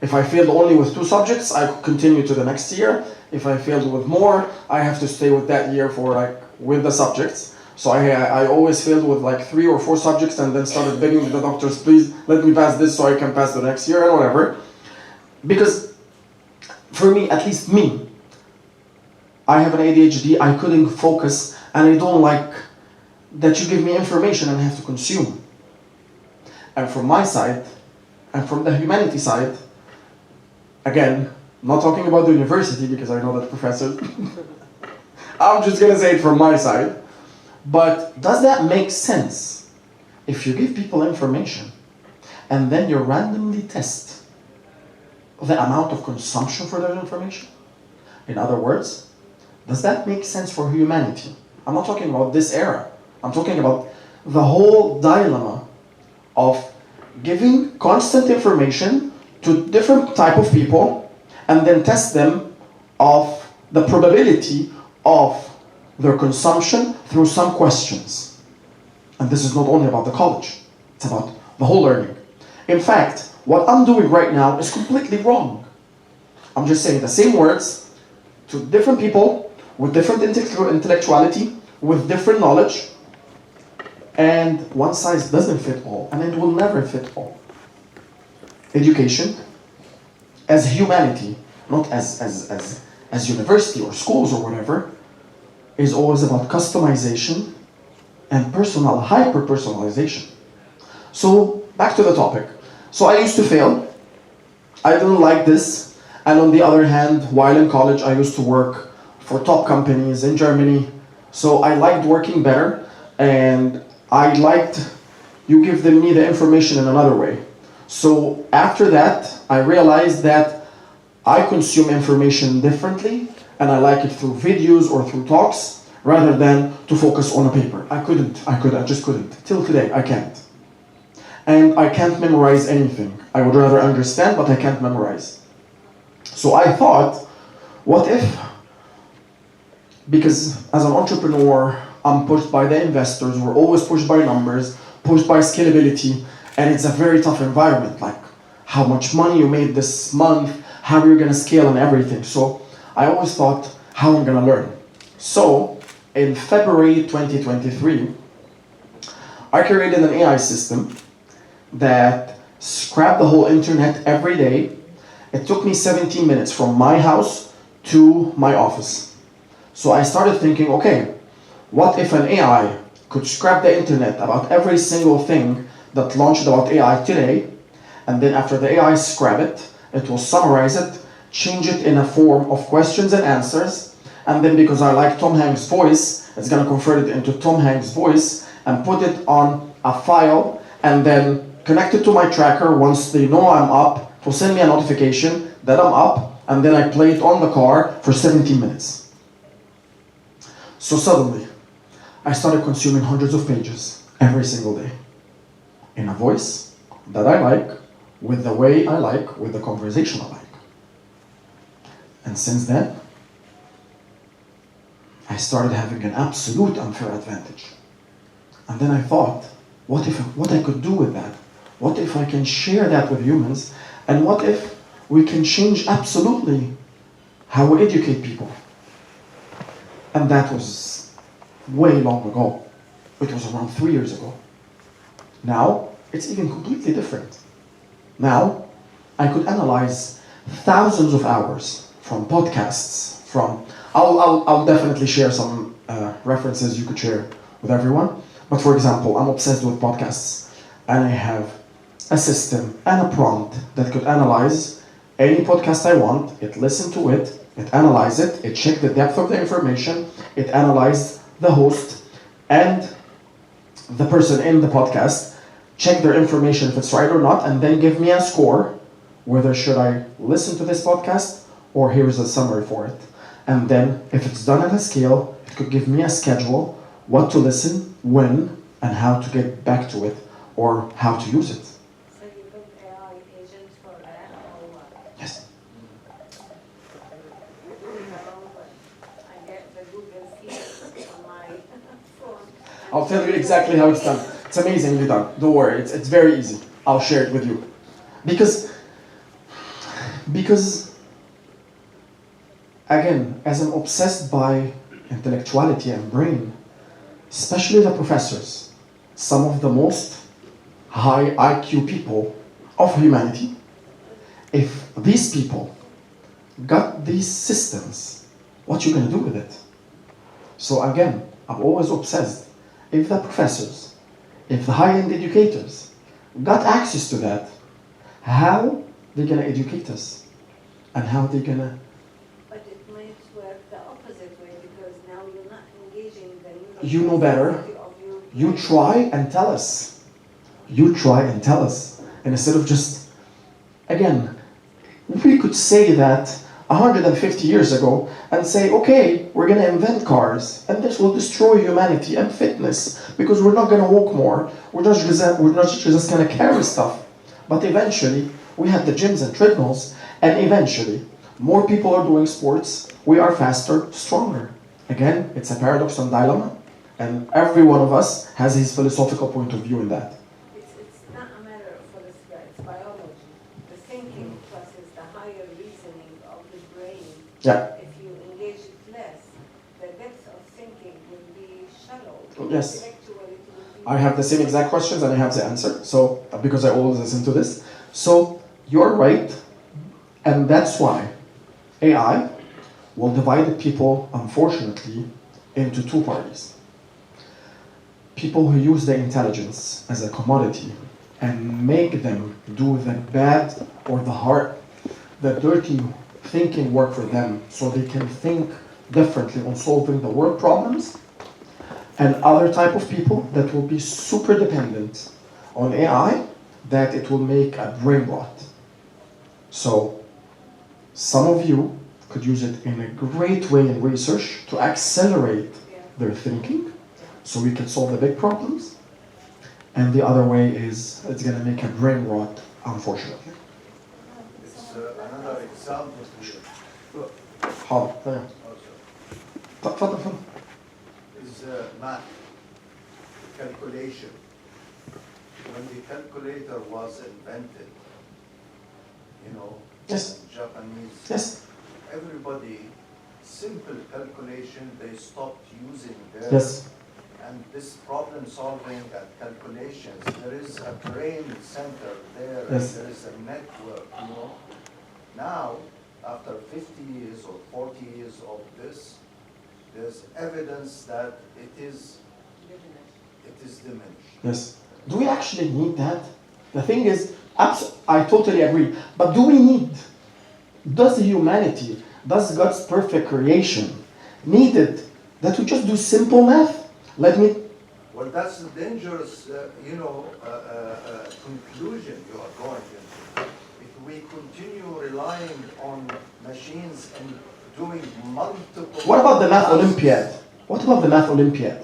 if I failed only with 2 subjects, I could continue to the next year. If I failed with more, I have to stay with that year for with the subjects. So I always failed with 3 or 4 subjects and then started begging the doctors, please let me pass this so I can pass the next year and whatever. Because for me, at least me, I have an ADHD, I couldn't focus, and I don't like that you give me information and I have to consume. And from my side, and from the humanity side, again, not talking about the university because I know that professors, I'm just gonna say it from my side, but does that make sense if you give people information and then you randomly test the amount of consumption for that information? In other words, does that make sense for humanity? I'm not talking about this era. I'm talking about the whole dilemma of giving constant information to different type of people and then test them of the probability of their consumption through some questions. And this is not only about the college, it's about the whole learning. In fact, what I'm doing right now is completely wrong. I'm just saying the same words to different people with different intellectuality, with different knowledge, and one size doesn't fit all, and it will never fit all. Education, as humanity, not as university or schools or whatever, is always about customization and hyper-personalization. So, back to the topic. So I used to fail. I didn't like this. And on the other hand, while in college, I used to work for top companies in Germany. So I liked working better, and I liked you give me the information in another way. So after that, I realized that I consume information differently, and I like it through videos or through talks, rather than to focus on a paper. I just couldn't. Till today, I can't. And I can't memorize anything. I would rather understand, but I can't memorize. So I thought, what if, because as an entrepreneur, I'm pushed by the investors, we're always pushed by numbers, pushed by scalability, and it's a very tough environment, like how much money you made this month, how you're gonna scale and everything. So I always thought, how I'm gonna learn. So in February 2023, I created an AI system that scrapped the whole internet every day. It took me 17 minutes from my house to my office. So I started thinking, okay, what if an AI could scrap the internet about every single thing that launched about AI today, and then after the AI scrap it, it will summarize it, change it in a form of questions and answers, and then because I like Tom Hanks' voice, it's gonna convert it into Tom Hanks' voice and put it on a file, and then connect it to my tracker. Once they know I'm up, it will send me a notification that I'm up, and then I play it on the car for 17 minutes. So suddenly, I started consuming hundreds of pages every single day in a voice that I like, with the way I like, with the conversation I like. And since then, I started having an absolute unfair advantage. And then I thought, what I could do with that? What if I can share that with humans? And what if we can change absolutely how we educate people? And that was way long ago. It was around 3 years ago. Now, it's even completely different. Now, I could analyze thousands of hours from podcasts, I'll definitely share some references you could share with everyone. But for example, I'm obsessed with podcasts, and I have a system and a prompt that could analyze any podcast I want. It listened to it, it analyzed it, it checked the depth of the information, it analyzed the host and the person in the podcast, check their information if it's right or not, and then give me a score, whether should I listen to this podcast or here's a summary for it. And then if it's done at a scale, it could give me a schedule, what to listen, when, and how to get back to it, or how to use it. So you built AI agents for that, or what? Yes. So I get the Google Sheets on my phone. I'll tell you exactly how it's done. It's amazingly done. Don't worry, it's very easy. I'll share it with you. Because again, as I'm obsessed by intellectuality and brain, especially the professors, some of the most high IQ people of humanity, if these people got these systems, what you gonna do with it? So again, I'm always obsessed. If the professors, if the high-end educators got access to that, how they gonna educate us? And how they gonna... But it might work the opposite way, because now you're not engaging the You know better. You try and tell us. You try and tell us. And instead of just, again, we could say that 150 years ago and say, okay, we're going to invent cars and this will destroy humanity and fitness because we're not going to walk more. We're not just going to carry stuff. But eventually, we had the gyms and treadmills, and eventually, More people are doing sports, we are faster, stronger. Again, it's a paradox and dilemma, and every one of us has his philosophical point of view in that. It's not a matter of philosophy, it's biology. The thinking process, the higher reasoning of the brain. Yeah. If you engage it less, the depth of thinking will be shallow. Yes. Intellectually, it will be I have the same exact questions and I have the answer. So, because I always listen to this. So, you're right, and that's why AI will divide the people, unfortunately, into two parties. People who use their intelligence as a commodity and make them do the bad or the hard, the dirty thinking work for them so they can think differently on solving the world problems, and other type of people that will be super dependent on AI, that it will make a brain rot. So some of you could use it in a great way in research to accelerate their thinking so we can solve the big problems. And the other way is it's going to make a brain rot, unfortunately. It's another example here حاضر تمام also. تفضل تفضل. Is math, calculation. When the calculator was invented, Yes. Japanese, Yes. everybody, simple calculation, they stopped using their, Yes. and this problem solving and calculations, there is a brain center there, Yes. there is a network, Now, after 50 years or 40 years of this, there's evidence that it is diminished. Yes. Do we actually need that? The thing is, I totally agree. But do we need? Does humanity, does God's perfect creation need it that we just do simple math? Well, that's the dangerous, conclusion you are going into. If we continue relying on machines and doing multiple... What about the Math tasks, Olympiad? What about the Math Olympiad?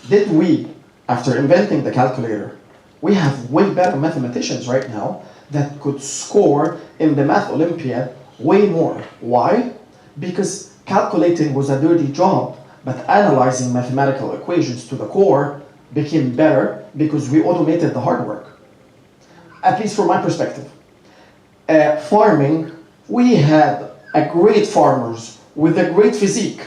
Did we, after inventing the calculator, we have way better mathematicians right now that could score in the Math Olympiad way more. Why? Because calculating was a dirty job, but analyzing mathematical equations to the core became better because we automated the hard work. At least from my perspective. Farming, we had a great farmers with a great physique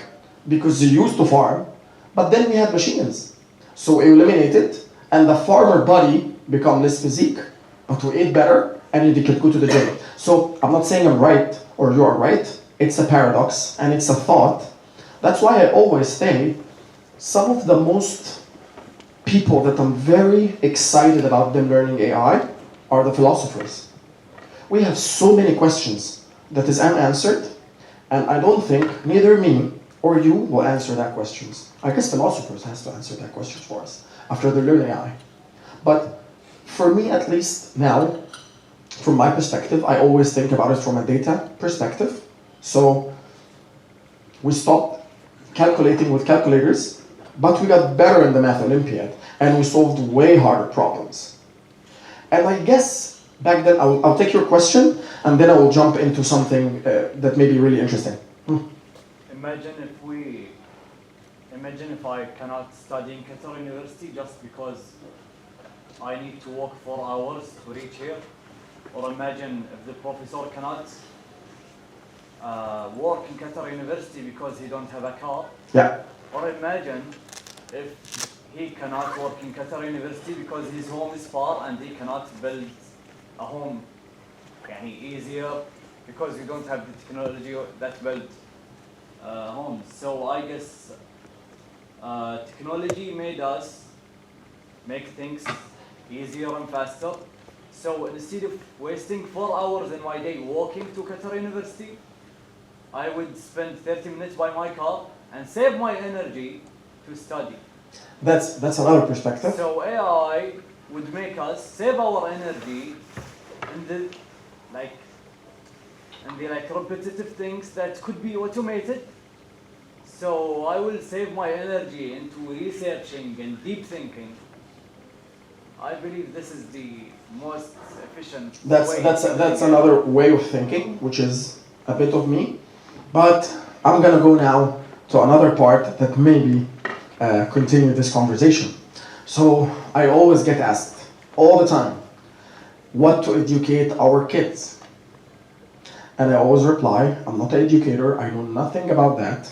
because they used to farm, but then we had machines. So we eliminated, and the farmer body become less physique, but we ate better, and they could go to the gym. So I'm not saying I'm right or you are right. It's a paradox and it's a thought. That's why I always say some of the most people that I'm very excited about them learning AI are the philosophers. We have so many questions that is unanswered, and I don't think neither me or you will answer that questions. I guess philosophers has to answer that question for us after they learn AI. But for me, at least now, from my perspective, I always think about it from a data perspective. So we stopped calculating with calculators, but we got better in the Math Olympiad, and we solved way harder problems. And I guess back then, I'll take your question, and then I will jump into something that may be really interesting. Imagine if I cannot study in Qatar University just because I need to walk 4 hours to reach here. Or imagine if the professor cannot work in Qatar University because he don't have a car. Yeah. Or imagine if he cannot work in Qatar University because his home is far and he cannot build a home easier because you don't have the technology that build homes. So I guess technology made us make things easier and faster. So instead of wasting 4 hours in my day walking to Qatar University, I would spend 30 minutes by my car and save my energy to study. That's another perspective. So AI would make us save our energy in the repetitive things that could be automated. So I will save my energy into researching and deep thinking. I believe this is the most efficient way. That's another way of thinking, which is a bit of me, but I'm gonna go now to another part that maybe continue this conversation. So I always get asked all the time, what to educate our kids? And I always reply, I'm not an educator, I know nothing about that.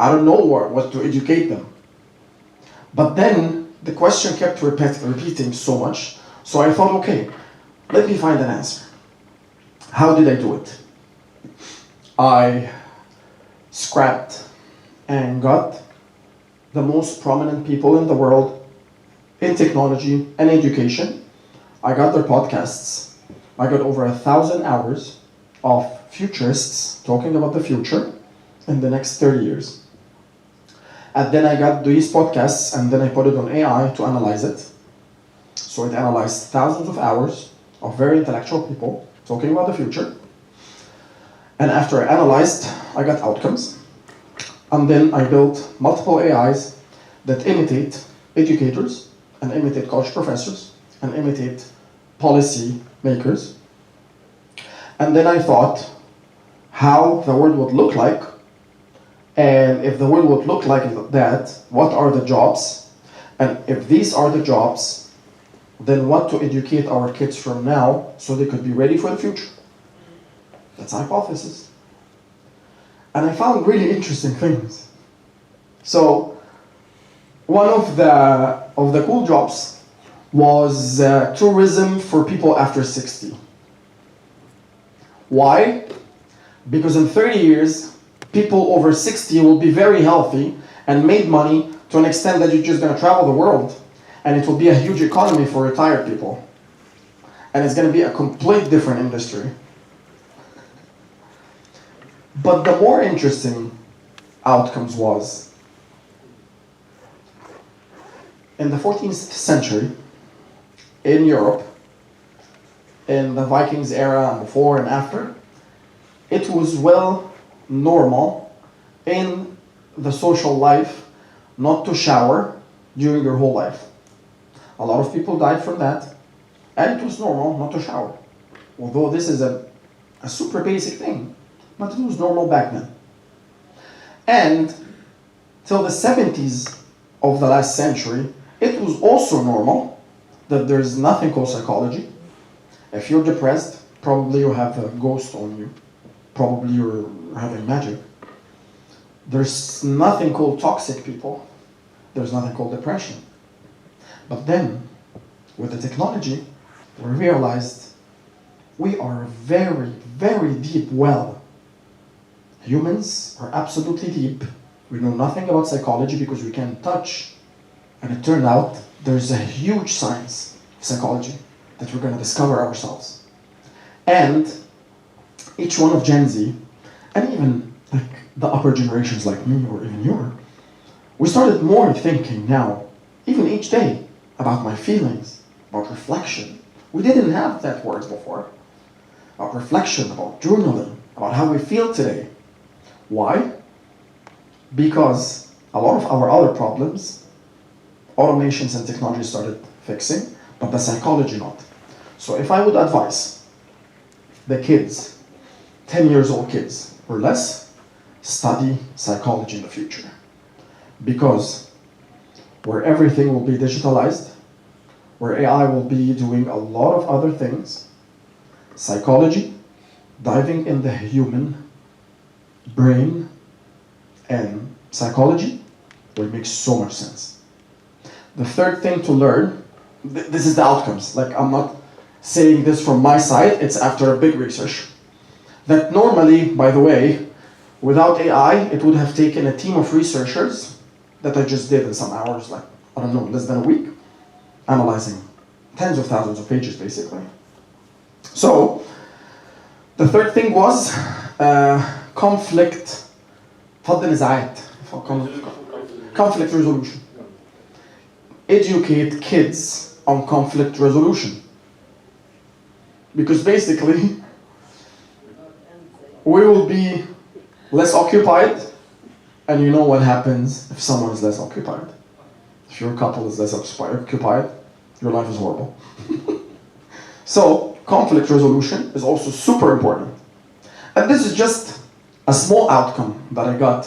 I don't know what to educate them. But then the question kept repeating so much, so I thought, okay, let me find an answer. How did I do it? I scrapped and got the most prominent people in the world in technology and education. I got their podcasts. I got over 1,000 hours of futurists talking about the future in the next 30 years. And then I got these podcasts and then I put it on AI to analyze it. So it analyzed thousands of hours of very intellectual people talking about the future. And after I analyzed, I got outcomes. And then I built multiple AIs that imitate educators and imitate college professors and imitate policy makers. And then I thought how the world would look like, and if the world would look like that, what are the jobs? And if these are the jobs, then what to educate our kids from now so they could be ready for the future? That's a hypothesis. And I found really interesting things. So one of the cool jobs was tourism for people after 60. Why? Because in 30 years, people over 60 will be very healthy and made money to an extent that you're just going to travel the world. And it will be a huge economy for retired people. And it's going to be a complete different industry. But the more interesting outcomes was, in the 14th century, in Europe, in the Vikings era and before and after, it was well normal in the social life not to shower during your whole life. A lot of people died from that, and it was normal not to shower. Although this is a super basic thing, but it was normal back then. And till the 70s of the last century, it was also normal that there's nothing called psychology. If you're depressed, probably you have a ghost on you. Probably you're having magic. There's nothing called toxic people. There's nothing called depression. But then, with the technology, we realized we are a very, very deep well. Humans are absolutely deep. We know nothing about psychology because we can't touch. And it turned out there's a huge science of psychology that we're going to discover ourselves. And each one of Gen Z, and even like the upper generations like me or even you, we started more thinking now, even each day, about my feelings, about reflection. We didn't have that word before. About reflection, about journaling, about how we feel today. Why? Because a lot of our other problems, automations and technology started fixing, but the psychology not. So if I would advise the kids, 10 years old kids or less, study psychology in the future. Because where everything will be digitalized, where AI will be doing a lot of other things, psychology, diving in the human brain and psychology will make so much sense. The third thing to learn, this is the outcomes. Like, I'm not saying this from my side, it's after a big research. That normally, by the way, without AI, it would have taken a team of researchers that I just did in some hours, like, I don't know, less than a week, analyzing tens of thousands of pages, basically. So, the third thing was conflict. تفضل نزاعات. Conflict resolution. Educate kids on conflict resolution. Because basically, we will be less occupied, and you know what happens if someone is less occupied. If your couple is less occupied, your life is horrible. So, conflict resolution is also super important. And this is just a small outcome that I got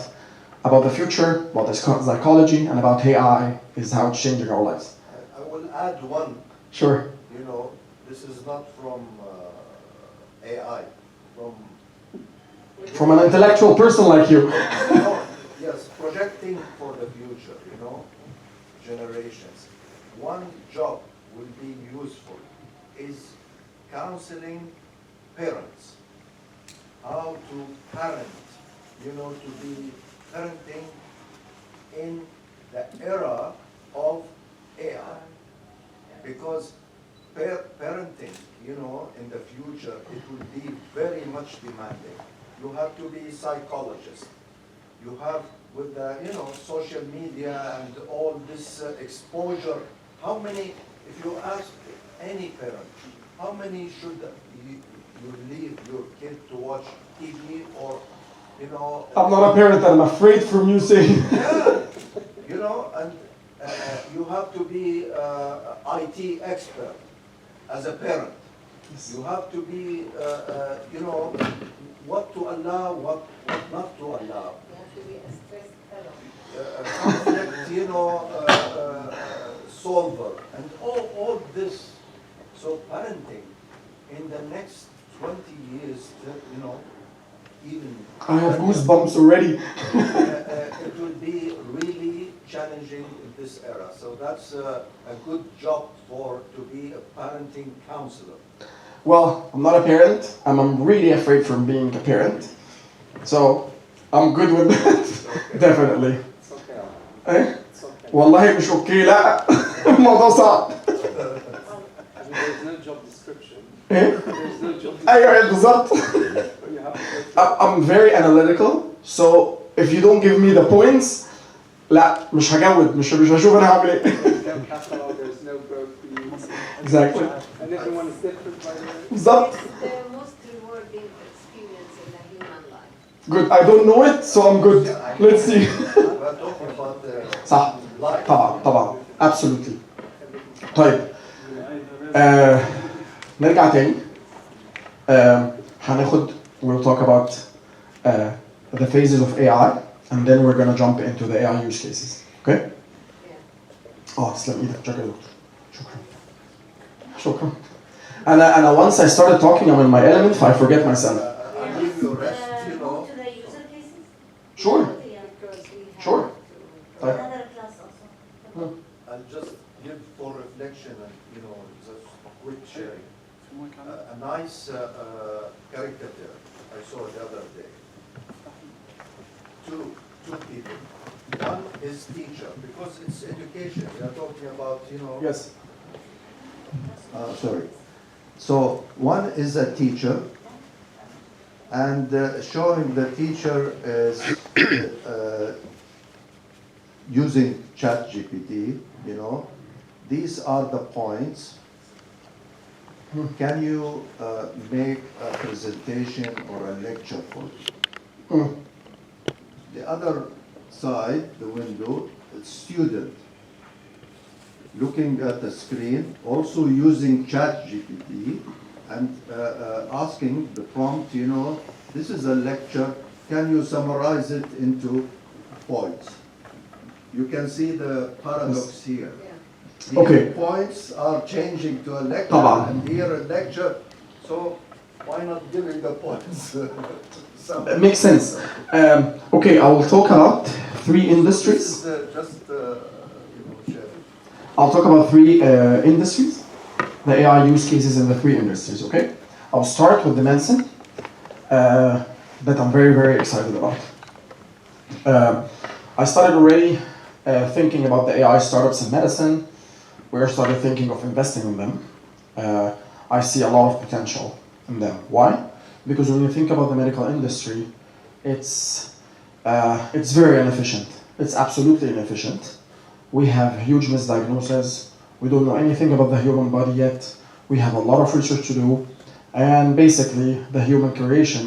about the future, about the psychology, and about AI is how it's changing our lives. I will add one. Sure. You know, this is not from AI, From an intellectual person like you. no, yes, projecting for the future, you know, generations. One job will be useful is counseling parents, how to parent, you know, to be parenting in the era of AI. Because parenting, you know, in the future, it will be very much demanding. You have to be psychologist. You have, with the, you know, social media and all this exposure, how many, if you ask any parent, how many should you leave your kid to watch TV or, you know? I'm not a parent, I'm afraid from you saying. Yeah, you know, and you have to be IT expert as a parent. You have to be, you know, what to allow, what not to allow. You have to be a stress Conflict, you know, solver, and all this. So parenting in the next 20 years, you know, even I have goosebumps already. it will be really challenging in this era. So that's a good job to be a parenting counselor. Well, I'm not a parent, and I'm really afraid from being a parent. So, I'm good with that. Definitely. It's okay. Eh? It's okay. والله مش اوكي لا الموضوع صعب. I mean, there's no job description. إيه؟ There's no job description. ايوه بالظبط. But you have to go I'm very analytical, so if you don't give me the points, لا مش هجود مش هشوف انا هعمل ايه. there's no catalog, there's no growth for you. Exactly. And everyone is different, by the way. بالظبط. It's the most rewarding experience in the human life. Good. I don't know it, so I'm good. Let's see. We're talking about the صح. life. طبعا. Absolutely. طيب. نرجع تاني. هناخد we'll talk about the phases of AI and then we're gonna jump into the AI use cases. Okay? Yeah. تسلم ايدك. شكرا يا دكتور. شكرا. أنا once I started talking I'm in my element I forget myself. I'll give you rest, you know. To the user cases? Sure. Because we have Sure. to- طيب. Another class also. I'll just give for reflection and, you know, just quick sharing. A nice caricature I saw the other day. Two people. One is teacher, because it's education. We are talking about, you know. Yes. Sorry. So one is a teacher, and showing the teacher is using ChatGPT, you know. These are the points. Can you make a presentation or a lecture for me? The other side, the window, is student. Looking at the screen, also using ChatGPT and asking the prompt, you know, this is a lecture, can you summarize it into points? You can see the paradox here. Yeah. Here Okay. points are changing to a lecture, طبعاً. and here a lecture, so why not giving the points? It makes sense. Okay, I will talk about three This industries. is just, you know, sharing. I'll talk about three industries, the AI use cases in the three industries, okay? I'll start with the medicine that I'm very, very excited about. I started already thinking about the AI startups in medicine. We started thinking of investing in them. I see a lot of potential in them. Why? Because when you think about the medical industry, it's very inefficient. It's absolutely inefficient. We have huge misdiagnoses. We don't know anything about the human body yet. We have a lot of research to do. And basically, the human creation,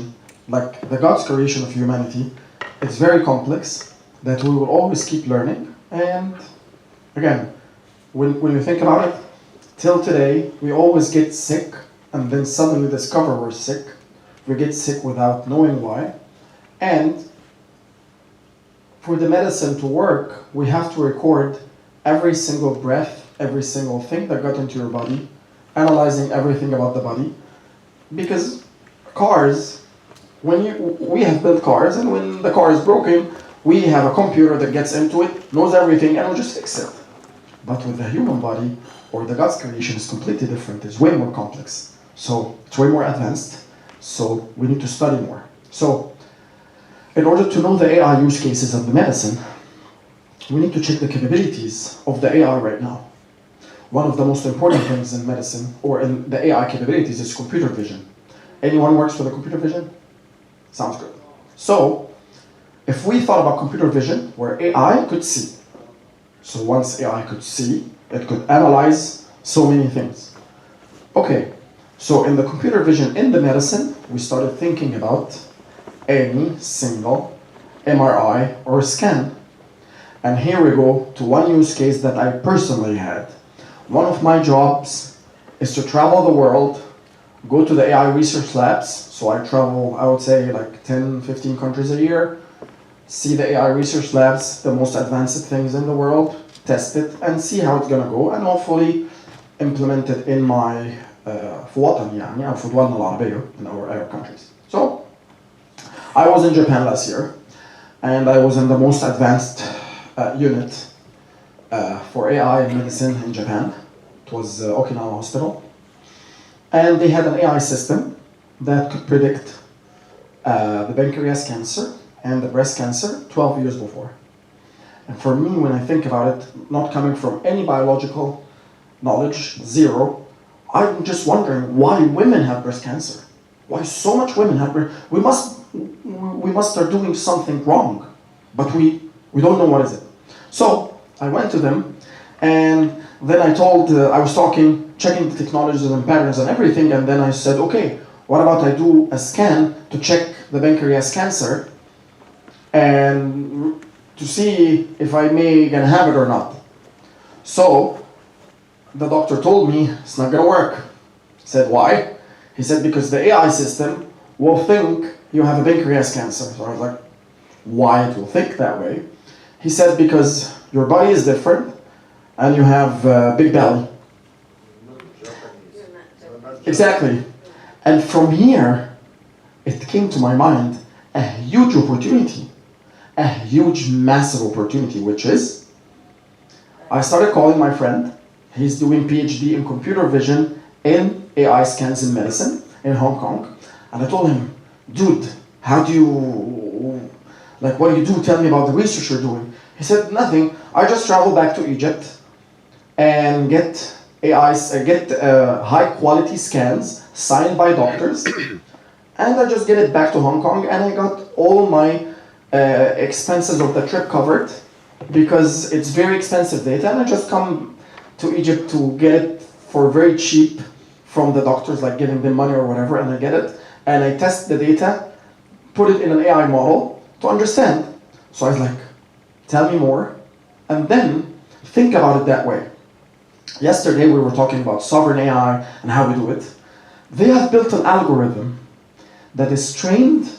like the God's creation of humanity, it's very complex that we will always keep learning. And again, when you think about it, till today, we always get sick and then suddenly discover we're sick. we get sick without knowing why. And for the medicine to work, we have to record every single breath, every single thing that got into your body, analyzing everything about the body. Because cars, we have built cars, and when the car is broken, we have a computer that gets into it, knows everything, and we just fix it. But with the human body, or the God's creation, is completely different. It's way more complex. So it's way more advanced. So we need to study more. So in order to know the AI use cases of the medicine, we need to check the capabilities of the AI right now. One of the most important things in medicine, or in the AI capabilities, is computer vision. Anyone works with a computer vision? Sounds good. So, if we thought about computer vision, where AI could see. So once AI could see, it could analyze so many things. Okay, so in the computer vision in the medicine, we started thinking about any single MRI or scan. And here we go to one use case that I personally had. One of my jobs is to travel the world, go to the AI research labs. So I travel, I would say, like 10, 15 countries a year, see the AI research labs, the most advanced things in the world, test it, and see how it's gonna go, and hopefully implement it in my في وطني يعني أو في دولنا العربية in our countries. So I was in Japan last year, and I was in the most advanced unit for AI and medicine in Japan. It was Okinawa Hospital. And they had an AI system that could predict the pancreas cancer and the breast cancer 12 years before. And for me, when I think about it, not coming from any biological knowledge, zero, I'm just wondering why women have breast cancer. Why so much women have breast? We must start doing something wrong, but we don't know what is it. So I went to them, and then I was checking the technologies and patterns and everything, and then I said, okay, what about I do a scan to check the pancreas cancer and to see if I may gonna have it or not. So the doctor told me it's not gonna work. I said, why? He said, because the AI system will think you have a pancreas cancer. So I was like, why it will think that way? He said, because your body is different and you have a big belly. Exactly. And from here, it came to my mind a huge opportunity, a huge, massive opportunity, which is, I started calling my friend. He's doing PhD in computer vision in AI scans in medicine in Hong Kong. And I told him, dude, what do you do? Tell me about the research you're doing. He said, nothing. I just travel back to Egypt and get high quality scans signed by doctors. And I just get it back to Hong Kong, and I got all my expenses of the trip covered because it's very expensive data, and I just come to Egypt to get it for very cheap from the doctors, like giving them money or whatever, and I get it, and I test the data, put it in an AI model to understand. So I was like, tell me more, and then think about it that way. Yesterday we were talking about sovereign AI and how we do it. They have built an algorithm that is trained,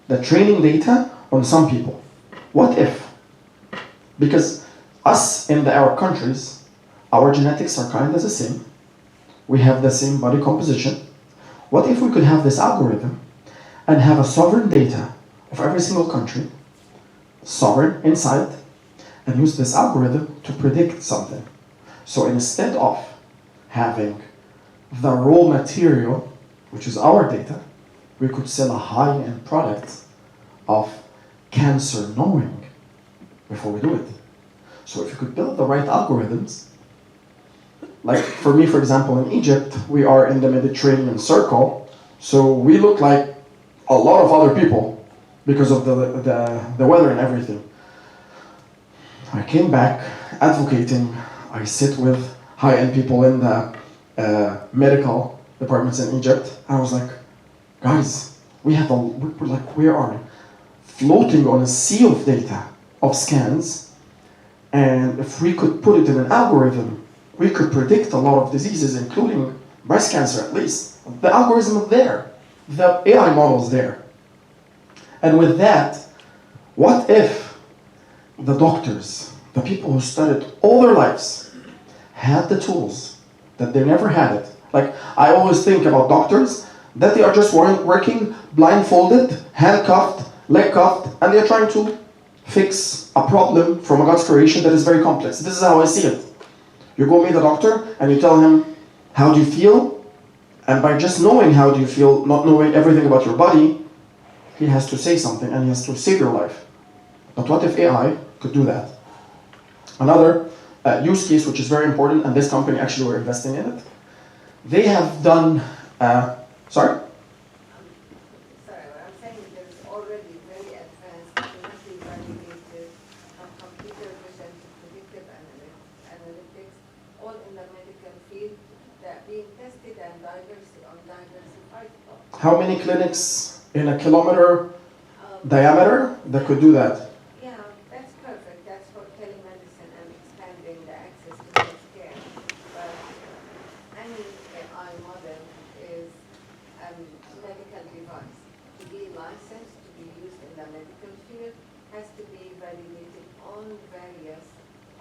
the training data on some people. What if? Because us in our countries, our genetics are kind of the same. We have the same body composition. What if we could have this algorithm and have a sovereign data of every single country, sovereign inside, and use this algorithm to predict something? So instead of having the raw material, which is our data, we could sell a high-end product of cancer knowing before we do it. So if you could build the right algorithms, like for me, for example, in Egypt, we are in the Mediterranean circle, so we look like a lot of other people because of the weather and everything. I came back advocating. I sit with high-end people in the medical departments in Egypt. I was like, guys, we are floating on a sea of data, of scans, and if we could put it in an algorithm, we could predict a lot of diseases, including breast cancer at least. The algorithm is there. the AI model's there. And with that, what if the doctors, the people who studied all their lives, had the tools that they never had it? Like, I always think about doctors, that they are just working blindfolded, handcuffed, leg cuffed, and they're trying to fix a problem from a God's creation that is very complex. This is how I see it. You go meet a doctor and you tell him, how do you feel? And by just knowing how do you feel, not knowing everything about your body, he has to say something and he has to save your life. But what if AI could do that? Another use case which is very important, and this company actually we're investing in it. They have done, sorry? Sorry, what I'm saying is there's already very advanced, clinically validated computer vision to predictive analytics, all in the medical field, that being tested and diversified. How many clinics in a kilometer diameter that could do that? Yeah, that's perfect. That's for telemedicine and expanding the access to healthcare. But any AI model is a medical device. To be licensed, to be used in the medical field, has to be validated on various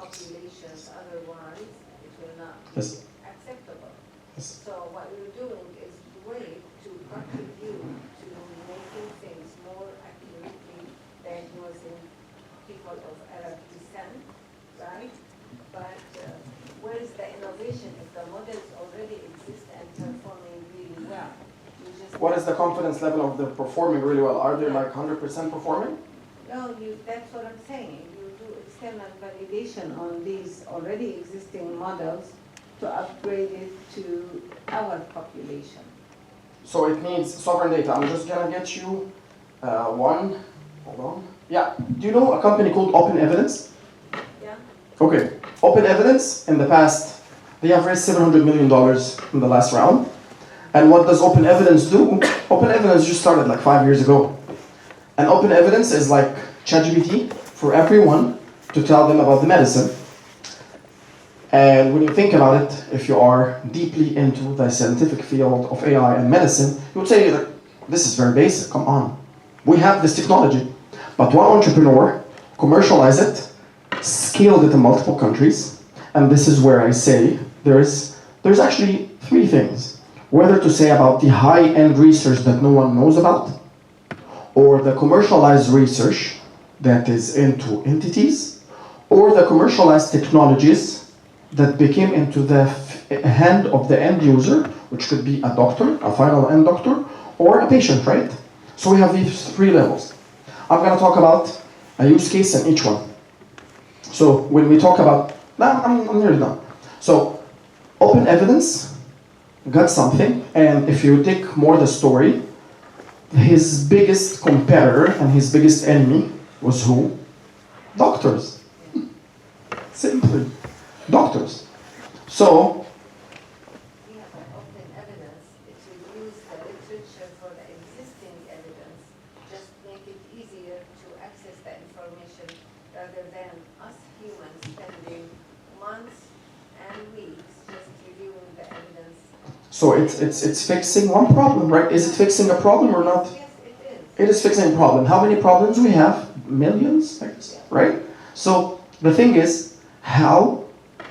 populations. Otherwise, it will not be Yes. acceptable. Yes. So what we're doing is a way to contribute to making things more accurately diagnosing people of Arab descent, right? But where is the innovation if the models already exist and performing really well? You just What is the confidence level of the performing really well? Are they like 100% performing? No, that's what I'm saying. You do external validation on these already existing models to upgrade it to our population. So it needs sovereign data. I'm just gonna get you one, hold on. Yeah, do you know a company called Open Evidence? Yeah? Okay, Open Evidence in the past, they have raised $700 million in the last round. And what does Open Evidence do? Open Evidence just started like 5 years ago. And Open Evidence is like ChatGPT for everyone to tell them about the medicine. And when you think about it, if you are deeply into the scientific field of AI and medicine, you would say, this is very basic, come on. We have this technology. But one entrepreneur commercialized it, scaled it in multiple countries, and this is where I say there's actually three things. Whether to say about the high-end research that no one knows about, or the commercialized research that is into entities, or the commercialized technologies that became into the hand of the end user, which could be a doctor, a final end doctor, or a patient, right? So we have these three levels. I'm gonna talk about a use case in each one. So when we talk about, I'm nearly done. So Open Evidence got something, and if you take more the story, his biggest competitor and his biggest enemy was who? Doctors. Simply. Doctors. So, We have an open evidence. It will use the literature for the existing evidence, just make it easier to access the information rather than us humans spending months and weeks just reviewing the evidence. so it's fixing one problem, right? Is it fixing a problem or not? Yes, it is. It is fixing a problem. How many problems we have? Millions, I guess, right? So the thing is, how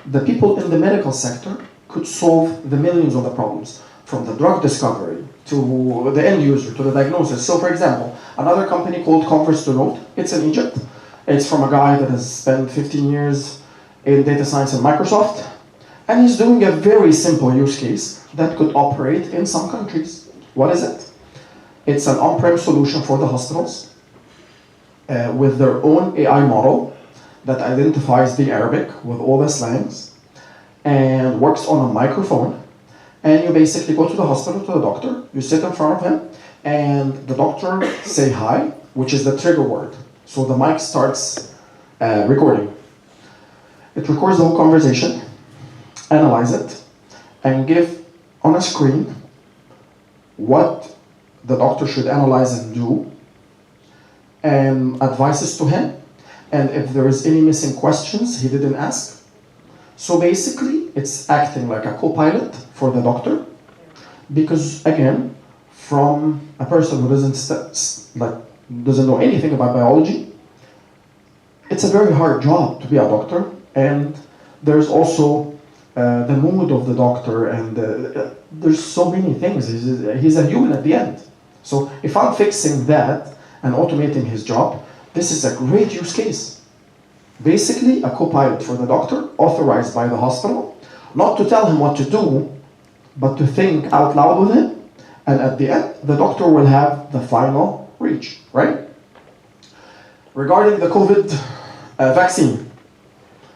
the people in the medical sector could solve the millions of the problems, from the drug discovery to the end user to the diagnosis. So for example, another company called Converse to Note, it's in Egypt. It's from a guy that has spent 15 years in data science at Microsoft, and he's doing a very simple use case that could operate in some countries. What is it? It's an on-prem solution for the hospitals with their own AI model that identifies the Arabic with all the slangs and works on a microphone. And you basically go to the hospital, to the doctor, you sit in front of him, and the doctor say hi, which is the trigger word. So the mic starts recording. It records the whole conversation, analyze it, and give on a screen what the doctor should analyze and do, and advices to him. And if there is any missing questions he didn't ask. So basically, it's acting like a co-pilot for the doctor, because again, from a person who doesn't know anything about biology. It's a very hard job to be a doctor, and there's also the mood of the doctor, and there's so many things. He's a human at the end. So if I'm fixing that and automating his job, this is a great use case. Basically, a co-pilot for the doctor, authorized by the hospital, not to tell him what to do, but to think out loud with him, and at the end, the doctor will have the final reach, right? Regarding the COVID vaccine,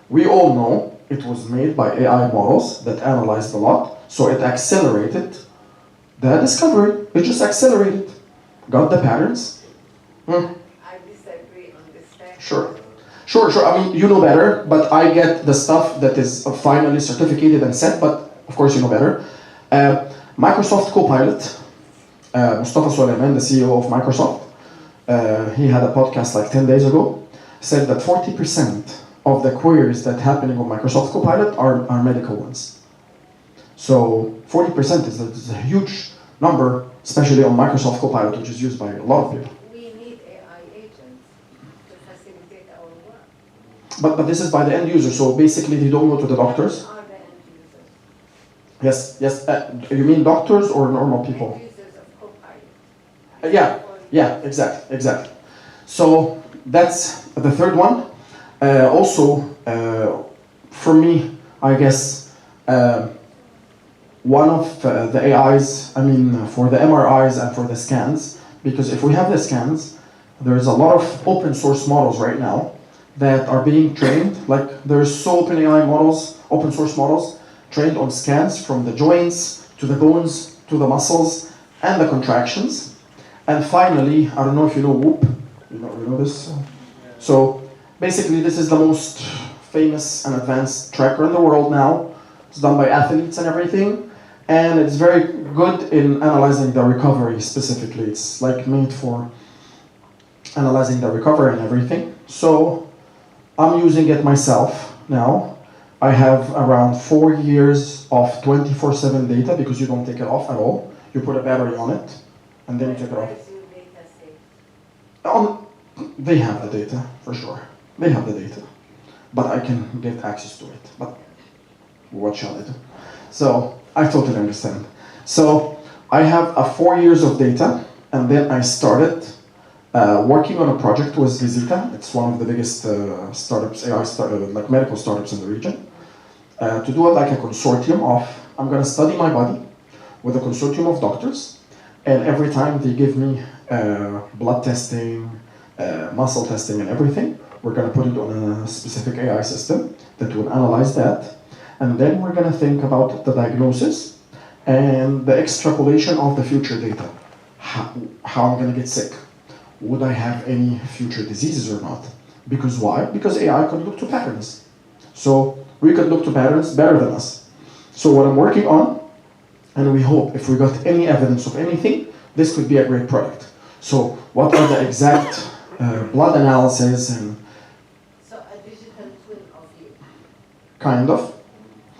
we all know it was made by AI models that analyzed a lot, so it accelerated the discovery. It just accelerated, got the patterns. I disagree on this fact. Sure. I mean, you know better, but I get the stuff that is finally certificated and set, but of course you know better. Microsoft Copilot, Mustafa Suleyman, the CEO of Microsoft, he had a podcast like 10 days ago, said that 40% of the queries that happening on Microsoft Copilot are medical ones. So 40% is a huge number, especially on Microsoft Copilot, which is used by a lot of people. We need AI agents to facilitate our work. But this is by the end user, so basically they don't go to the doctors. Are the end users? Yes. You mean doctors or normal people? End users of Copilot. Yeah, exactly. So that's the third one. Also, for me, I guess, one of the AIs, for the MRIs and for the scans, because if we have the scans, there's a lot of open source models right now that are being trained. Like there's so many AI models, open source models, trained on scans from the joints to the bones to the muscles and the contractions. And finally, I don't know if you know Whoop. You know this? So basically, this is the most famous and advanced tracker in the world now. It's done by athletes and everything. And it's very good in analyzing the recovery specifically. It's like made for analyzing the recovery and everything. So I'm using it myself now. I have around 4 years of 24/7 data because you don't take it off at all. You put a battery on it and then you take it off. Where is your data saved? They have the data, for sure. They have the data. But I can get access to it. But what shall I do? So I totally understand. So I have 4 years of data, and then I started working on a project with Visita. It's one of the biggest startups, AI like medical startups in the region. To do it like a consortium of, I'm going to study my body with a consortium of doctors, and every time they give me blood testing, muscle testing and everything, we're going to put it on a specific AI system that will analyze that, and then we're going to think about the diagnosis and the extrapolation of the future data. How I'm going to get sick. Would I have any future diseases or not? Because why? Because AI could look to patterns. So we could look to patterns better than us. So what I'm working on, and we hope if we got any evidence of anything, this could be a great product. So what are the exact blood analysis and... So a digital twin of you. Kind of.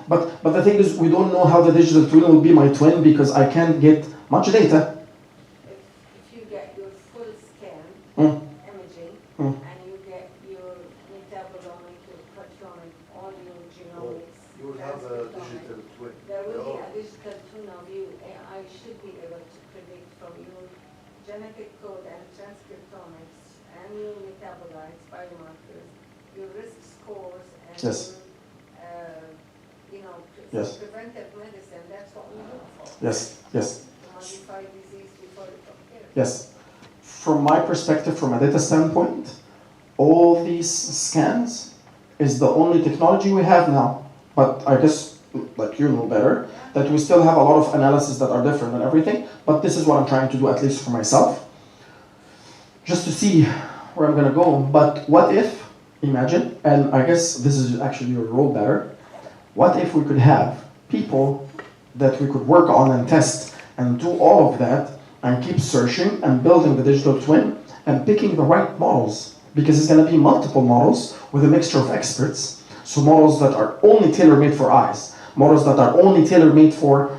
But the thing is, we don't know how the digital twin will be my twin because I can't get much data. If you get your full scan imaging and you get your metabolomic, your proteomic, all your genomics, You will have a transcriptomic, digital twin. there will be a digital twin of you. AI should be able to predict from your genetic code and transcriptomics and your metabolites, biomarkers, your risk scores, and Yes. Yes. preventive medicine. That's what we look for. Yes. To modify disease before it occurs. Yes. From my perspective, from a data standpoint, all these scans is the only technology we have now. But I guess, like you know better, that we still have a lot of analysis that are different and everything. But this is what I'm trying to do, at least for myself, just to see where I'm gonna go. But what if, imagine, and I guess this is actually your role better, what if we could have people that we could work on and test and do all of that and keep searching and building the digital twin and picking the right models, because it's going to be multiple models with a mixture of experts. So models that are only tailor-made for eyes, models that are only tailor-made for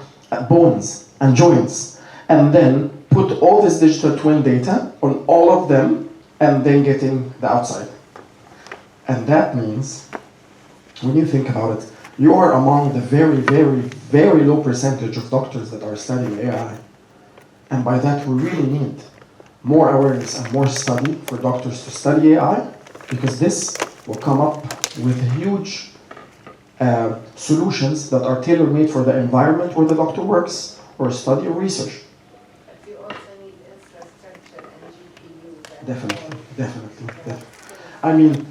bones and joints, and then put all this digital twin data on all of them and then getting the outside. And that means, when you think about it, you are among the very, very, very low percentage of doctors that are studying AI. And by that, we really need more awareness and more study for doctors to study AI, because this will come up with huge solutions that are tailor-made for the environment where the doctor works or study or research. But you also need infrastructure and GPUs. And Definitely. I mean,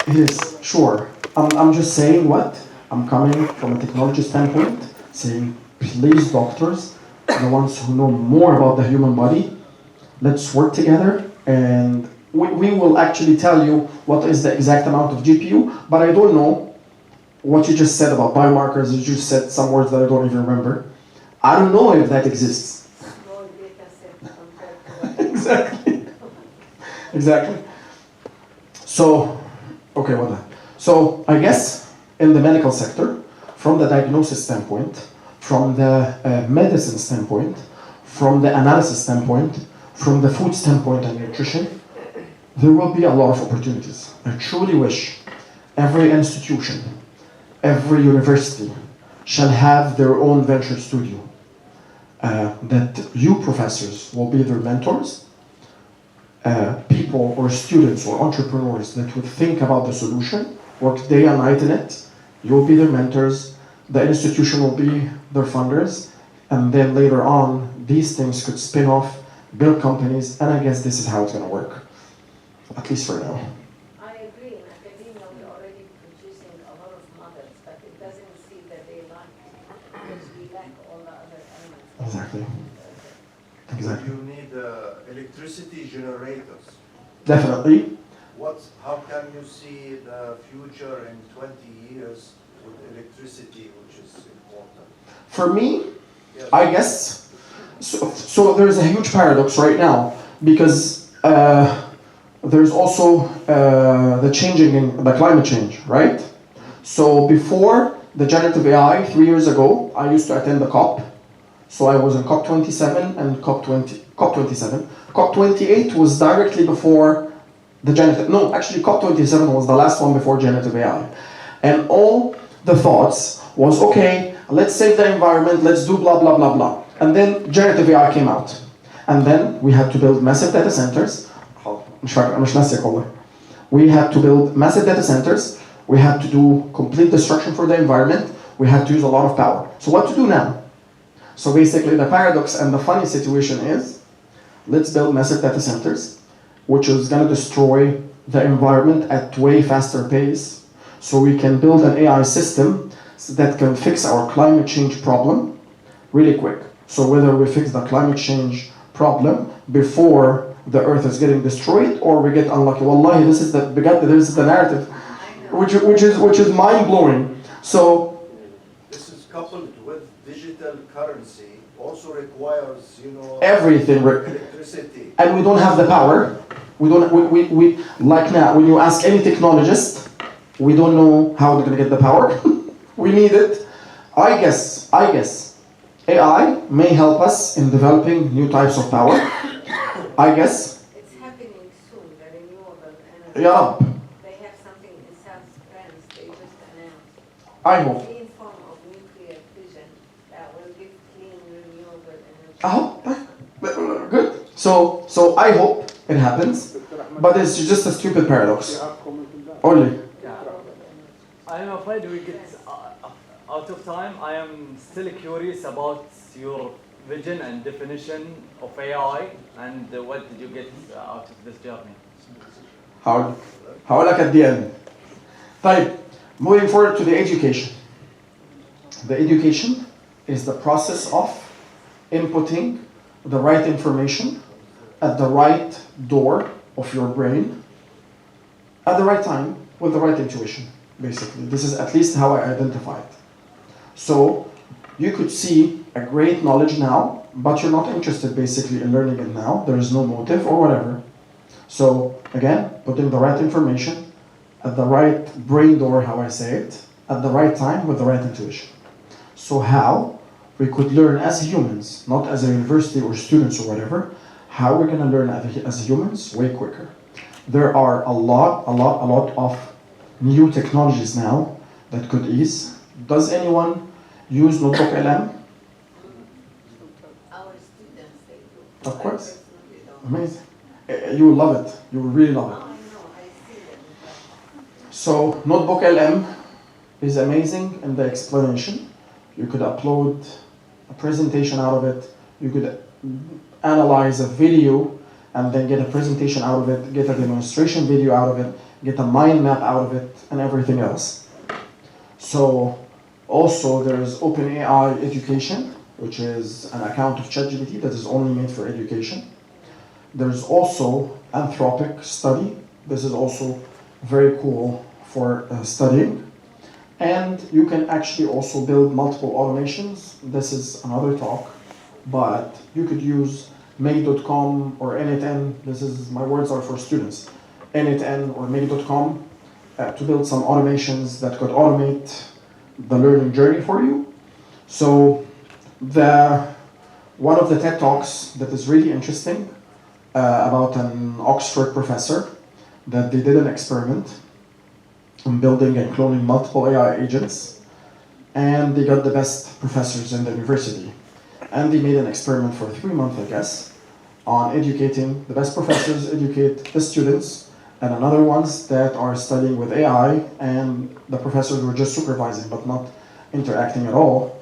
it is, sure. I'm just saying what? I'm coming from a technology standpoint, saying, please doctors, the ones who know more about the human body, let's work together, and we will actually tell you what is the exact amount of GPU, but I don't know what you just said about biomarkers. You just said some words that I don't even remember. I don't know if that exists. small data set compared to what Exactly. So, okay, well done. So I guess in the medical sector, from the diagnosis standpoint, from the medicine standpoint, from the analysis standpoint, from the food standpoint and nutrition, there will be a lot of opportunities. I truly wish every institution, every university shall have their own venture studio. That you professors will be their mentors, people or students or entrepreneurs that would think about the solution, work day and night in it, you'll be their mentors, the institution will be their funders, and then later on, these things could spin off, build companies, and I guess this is how it's going to work, at least for now. I agree. In academia, we're already producing a lot of models, but it doesn't see the daylight because we lack all the other elements. Exactly. Exactly. You need electricity generators. Definitely. How can you see the future in 20 years with electricity, which is important? For me, Yes. I guess, so there's a huge paradox right now, because there's also the changing in the climate change, right? So before the generative AI, 3 years ago, I used to attend the COP. So I was in COP27 and COP27. COP28 was directly before the generative, no, actually COP27 was the last one before generative AI. And all the thoughts was, okay, let's save the environment, let's do blah, blah, blah, blah. And then generative AI came out. And then we had to build massive data centers. We had to build massive data centers. We had to do complete destruction for the environment. We had to use a lot of power. So what to do now? So basically the paradox and the funny situation is, let's build massive data centers, which is going to destroy the environment at way faster pace, so we can build an AI system that can fix our climate change problem really quick. So whether we fix the climate change problem before the earth is getting destroyed, or we get unlucky. Wallahi, this is the narrative, which is mind-blowing. So This is coupled with digital currency, also requires, everything, electricity. and we don't have the power. We like now, when you ask any technologist, we don't know how they're gonna get the power. We need it. I guess AI may help us in developing new types of power. I guess. It's happening soon, the renewable energy. Yeah. They have something in South France, they just announced. I hope. A clean form of nuclear fission that will give clean, renewable energy. I hope. Good. So I hope it happens, but it's just a stupid paradox. You have comment on that? Only. I am afraid we get out of time. I am still curious about your vision and definition of AI, and what did you get out of this journey? هقولك at the end. طيب, moving forward to the education. The education is the process of inputting the right information at the right door of your brain at the right time with the right intuition, basically. This is at least how I identify it. So you could see a great knowledge now, but you're not interested basically in learning it now. There is no motive or whatever. So again, putting the right information at the right brain door, how I say it, at the right time with the right intuition. So how? we could learn as humans, not as a university or students or whatever, how we're going to learn as humans way quicker. There are a lot of new technologies now that could ease. Does anyone use Notebook LM? Our students, they do. Of course. I personally don't. Amazing. You will love it. You will really love Oh, it. I know, I see them. So Notebook LM is amazing in the explanation. You could upload a presentation out of it. You could analyze a video and then get a presentation out of it, get a demonstration video out of it, get a mind map out of it, and everything else. So also there's OpenAI Education, which is an account of ChatGPT that is only made for education. There's also Anthropic Study. This is also very cool for studying. And you can actually also build multiple automations. This is another talk, but you could use make.com or initn. This is, my words are for students. initn or make.com to build some automations that could automate the learning journey for you. So one of the TED Talks that is really interesting about an Oxford professor that they did an experiment on building and cloning multiple AI agents, and they got the best professors in the university. And they made an experiment for 3 months, I guess, on educating the best professors, educate the students, and another ones that are studying with AI, and the professors were just supervising but not interacting at all.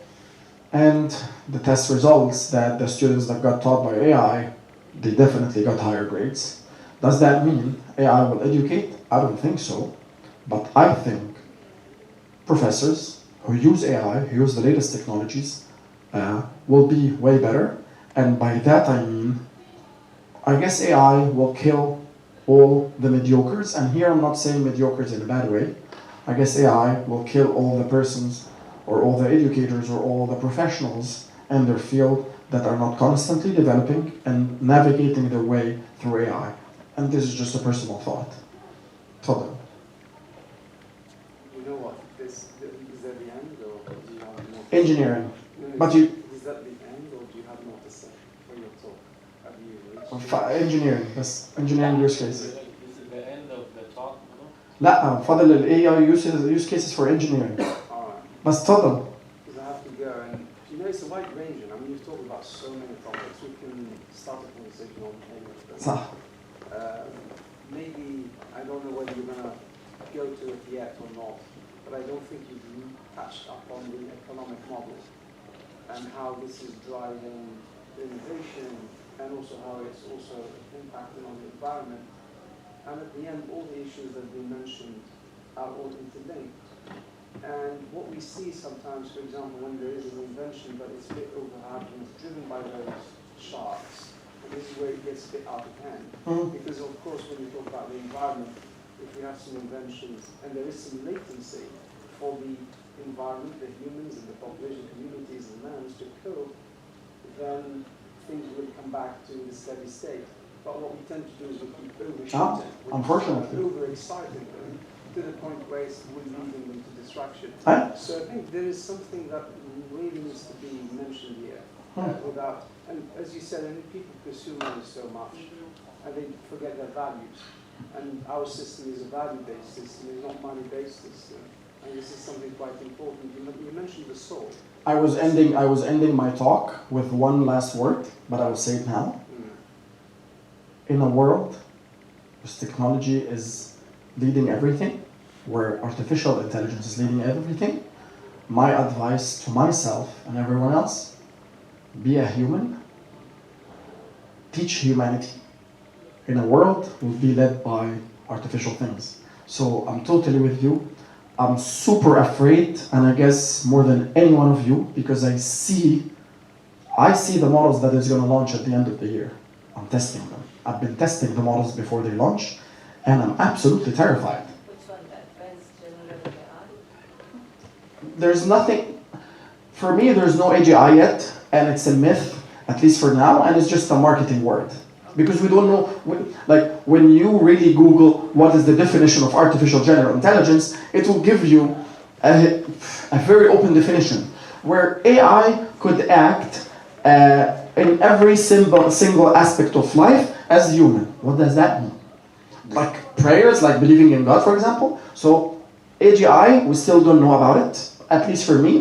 And the test results that the students that got taught by AI, they definitely got higher grades. Does that mean AI will educate? I don't think so. But I think professors who use AI, who use the latest technologies, will be way better. And by that I mean, I guess AI will kill all the mediocres. And here I'm not saying mediocres in a bad way. I guess AI will kill all the persons or all the educators or all the professionals in their field that are not constantly developing and navigating their way through AI. And this is just a personal thought. تفضل. You know what? Is that the end, or do you have more? Engineering. No, But you, is that the end, or do you have more to say for your talk? Have you reached? engineering, بس engineering use cases. Is it the end of the talk? No? لا فضل ال AI use cases for engineering. All right. بس تفضل. Because I have to go, and you know it's a wide range, and I mean you've talked about so many topics. We can start a conversation on any of them. صح. Maybe I don't know whether you're gonna go to it yet or not, but I don't think you've touched upon the economic model and how this is driving innovation, and also how it's also impacting on the environment. And at the end, all the issues that we mentioned are all interlinked. And what we see sometimes, for example, when there is an invention but it's a bit overhyped and it's driven by those sharks, and this is where it gets a bit out of hand. Because of course, when you talk about the environment, if we have some inventions and there is some latency for the environment, the humans and the population communities and lands to cope, then things will come back to the steady state. But what we tend to do is we keep overshooting, unfortunately. overexciting them to the point where it's leading them to destruction. So I think there is something that really needs to be mentioned here. Without, and as you said, I mean, people pursue money so much, and they forget their values. And our system is a value-based system; it's not money-based system. And this is something quite important. You mentioned the soul. I was ending my talk with one last word, but I will say it now. In a world where technology is leading everything, where artificial intelligence is leading everything, my advice to myself and everyone else: be a human, teach humanity. In a world will be led by artificial things. So I'm totally with you. I'm super afraid, and I guess more than any one of you, because I see the models that is going to launch at the end of the year. I'm testing them. I've been testing the models before they launch, and I'm absolutely terrified. Which one, the advanced generative AI? There's nothing, for me, there's no AGI yet, and it's a myth, at least for now, and it's just a marketing word. Because we don't know, like when you really Google what is the definition of artificial general intelligence, it will give you a very open definition, where AI could act in every single aspect of life as human. What does that mean? Like prayers, like believing in God, for example. So AGI, we still don't know about it, at least for me,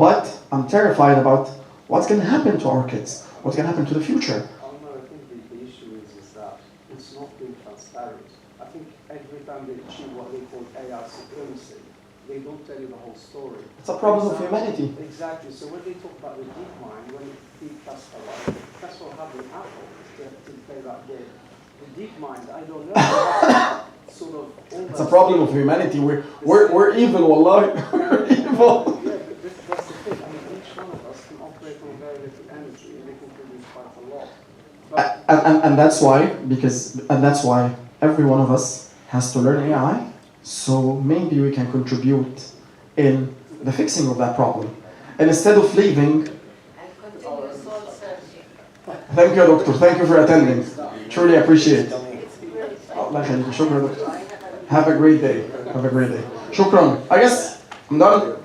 but I'm terrified about what's going to happen to our kids, what's going to happen to the future. I think the issue is that it's not being transparent. I think every time they achieve what they call AI supremacy, they don't tell you the whole story. It's a problem of humanity. Exactly. So when they talk about the deep mind, when it feed Pascal, that's what happened in Apple to play that game. The deep mind, I don't know. Sort of. It's a problem of humanity. We're evil, wallah. We're evil. Yeah, but that's the thing. I mean, each one of us can operate on very little energy, and they can produce quite a lot. But And that's why every one of us has to learn AI. So maybe we can contribute in the fixing of that problem. And instead of leaving, And continue soul searching. thank you, doctor. Thank you for attending. Truly appreciate it. It's really fun. الله يخليك. شكرا دكتور. Have a great day. Have a great day. شكرا. I guess I'm done.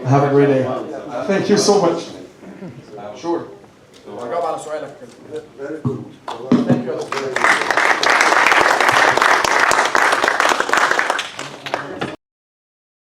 Have a great day. Thank you so much. Sure. هجاوب على سؤالك كده. Very good. Thank you.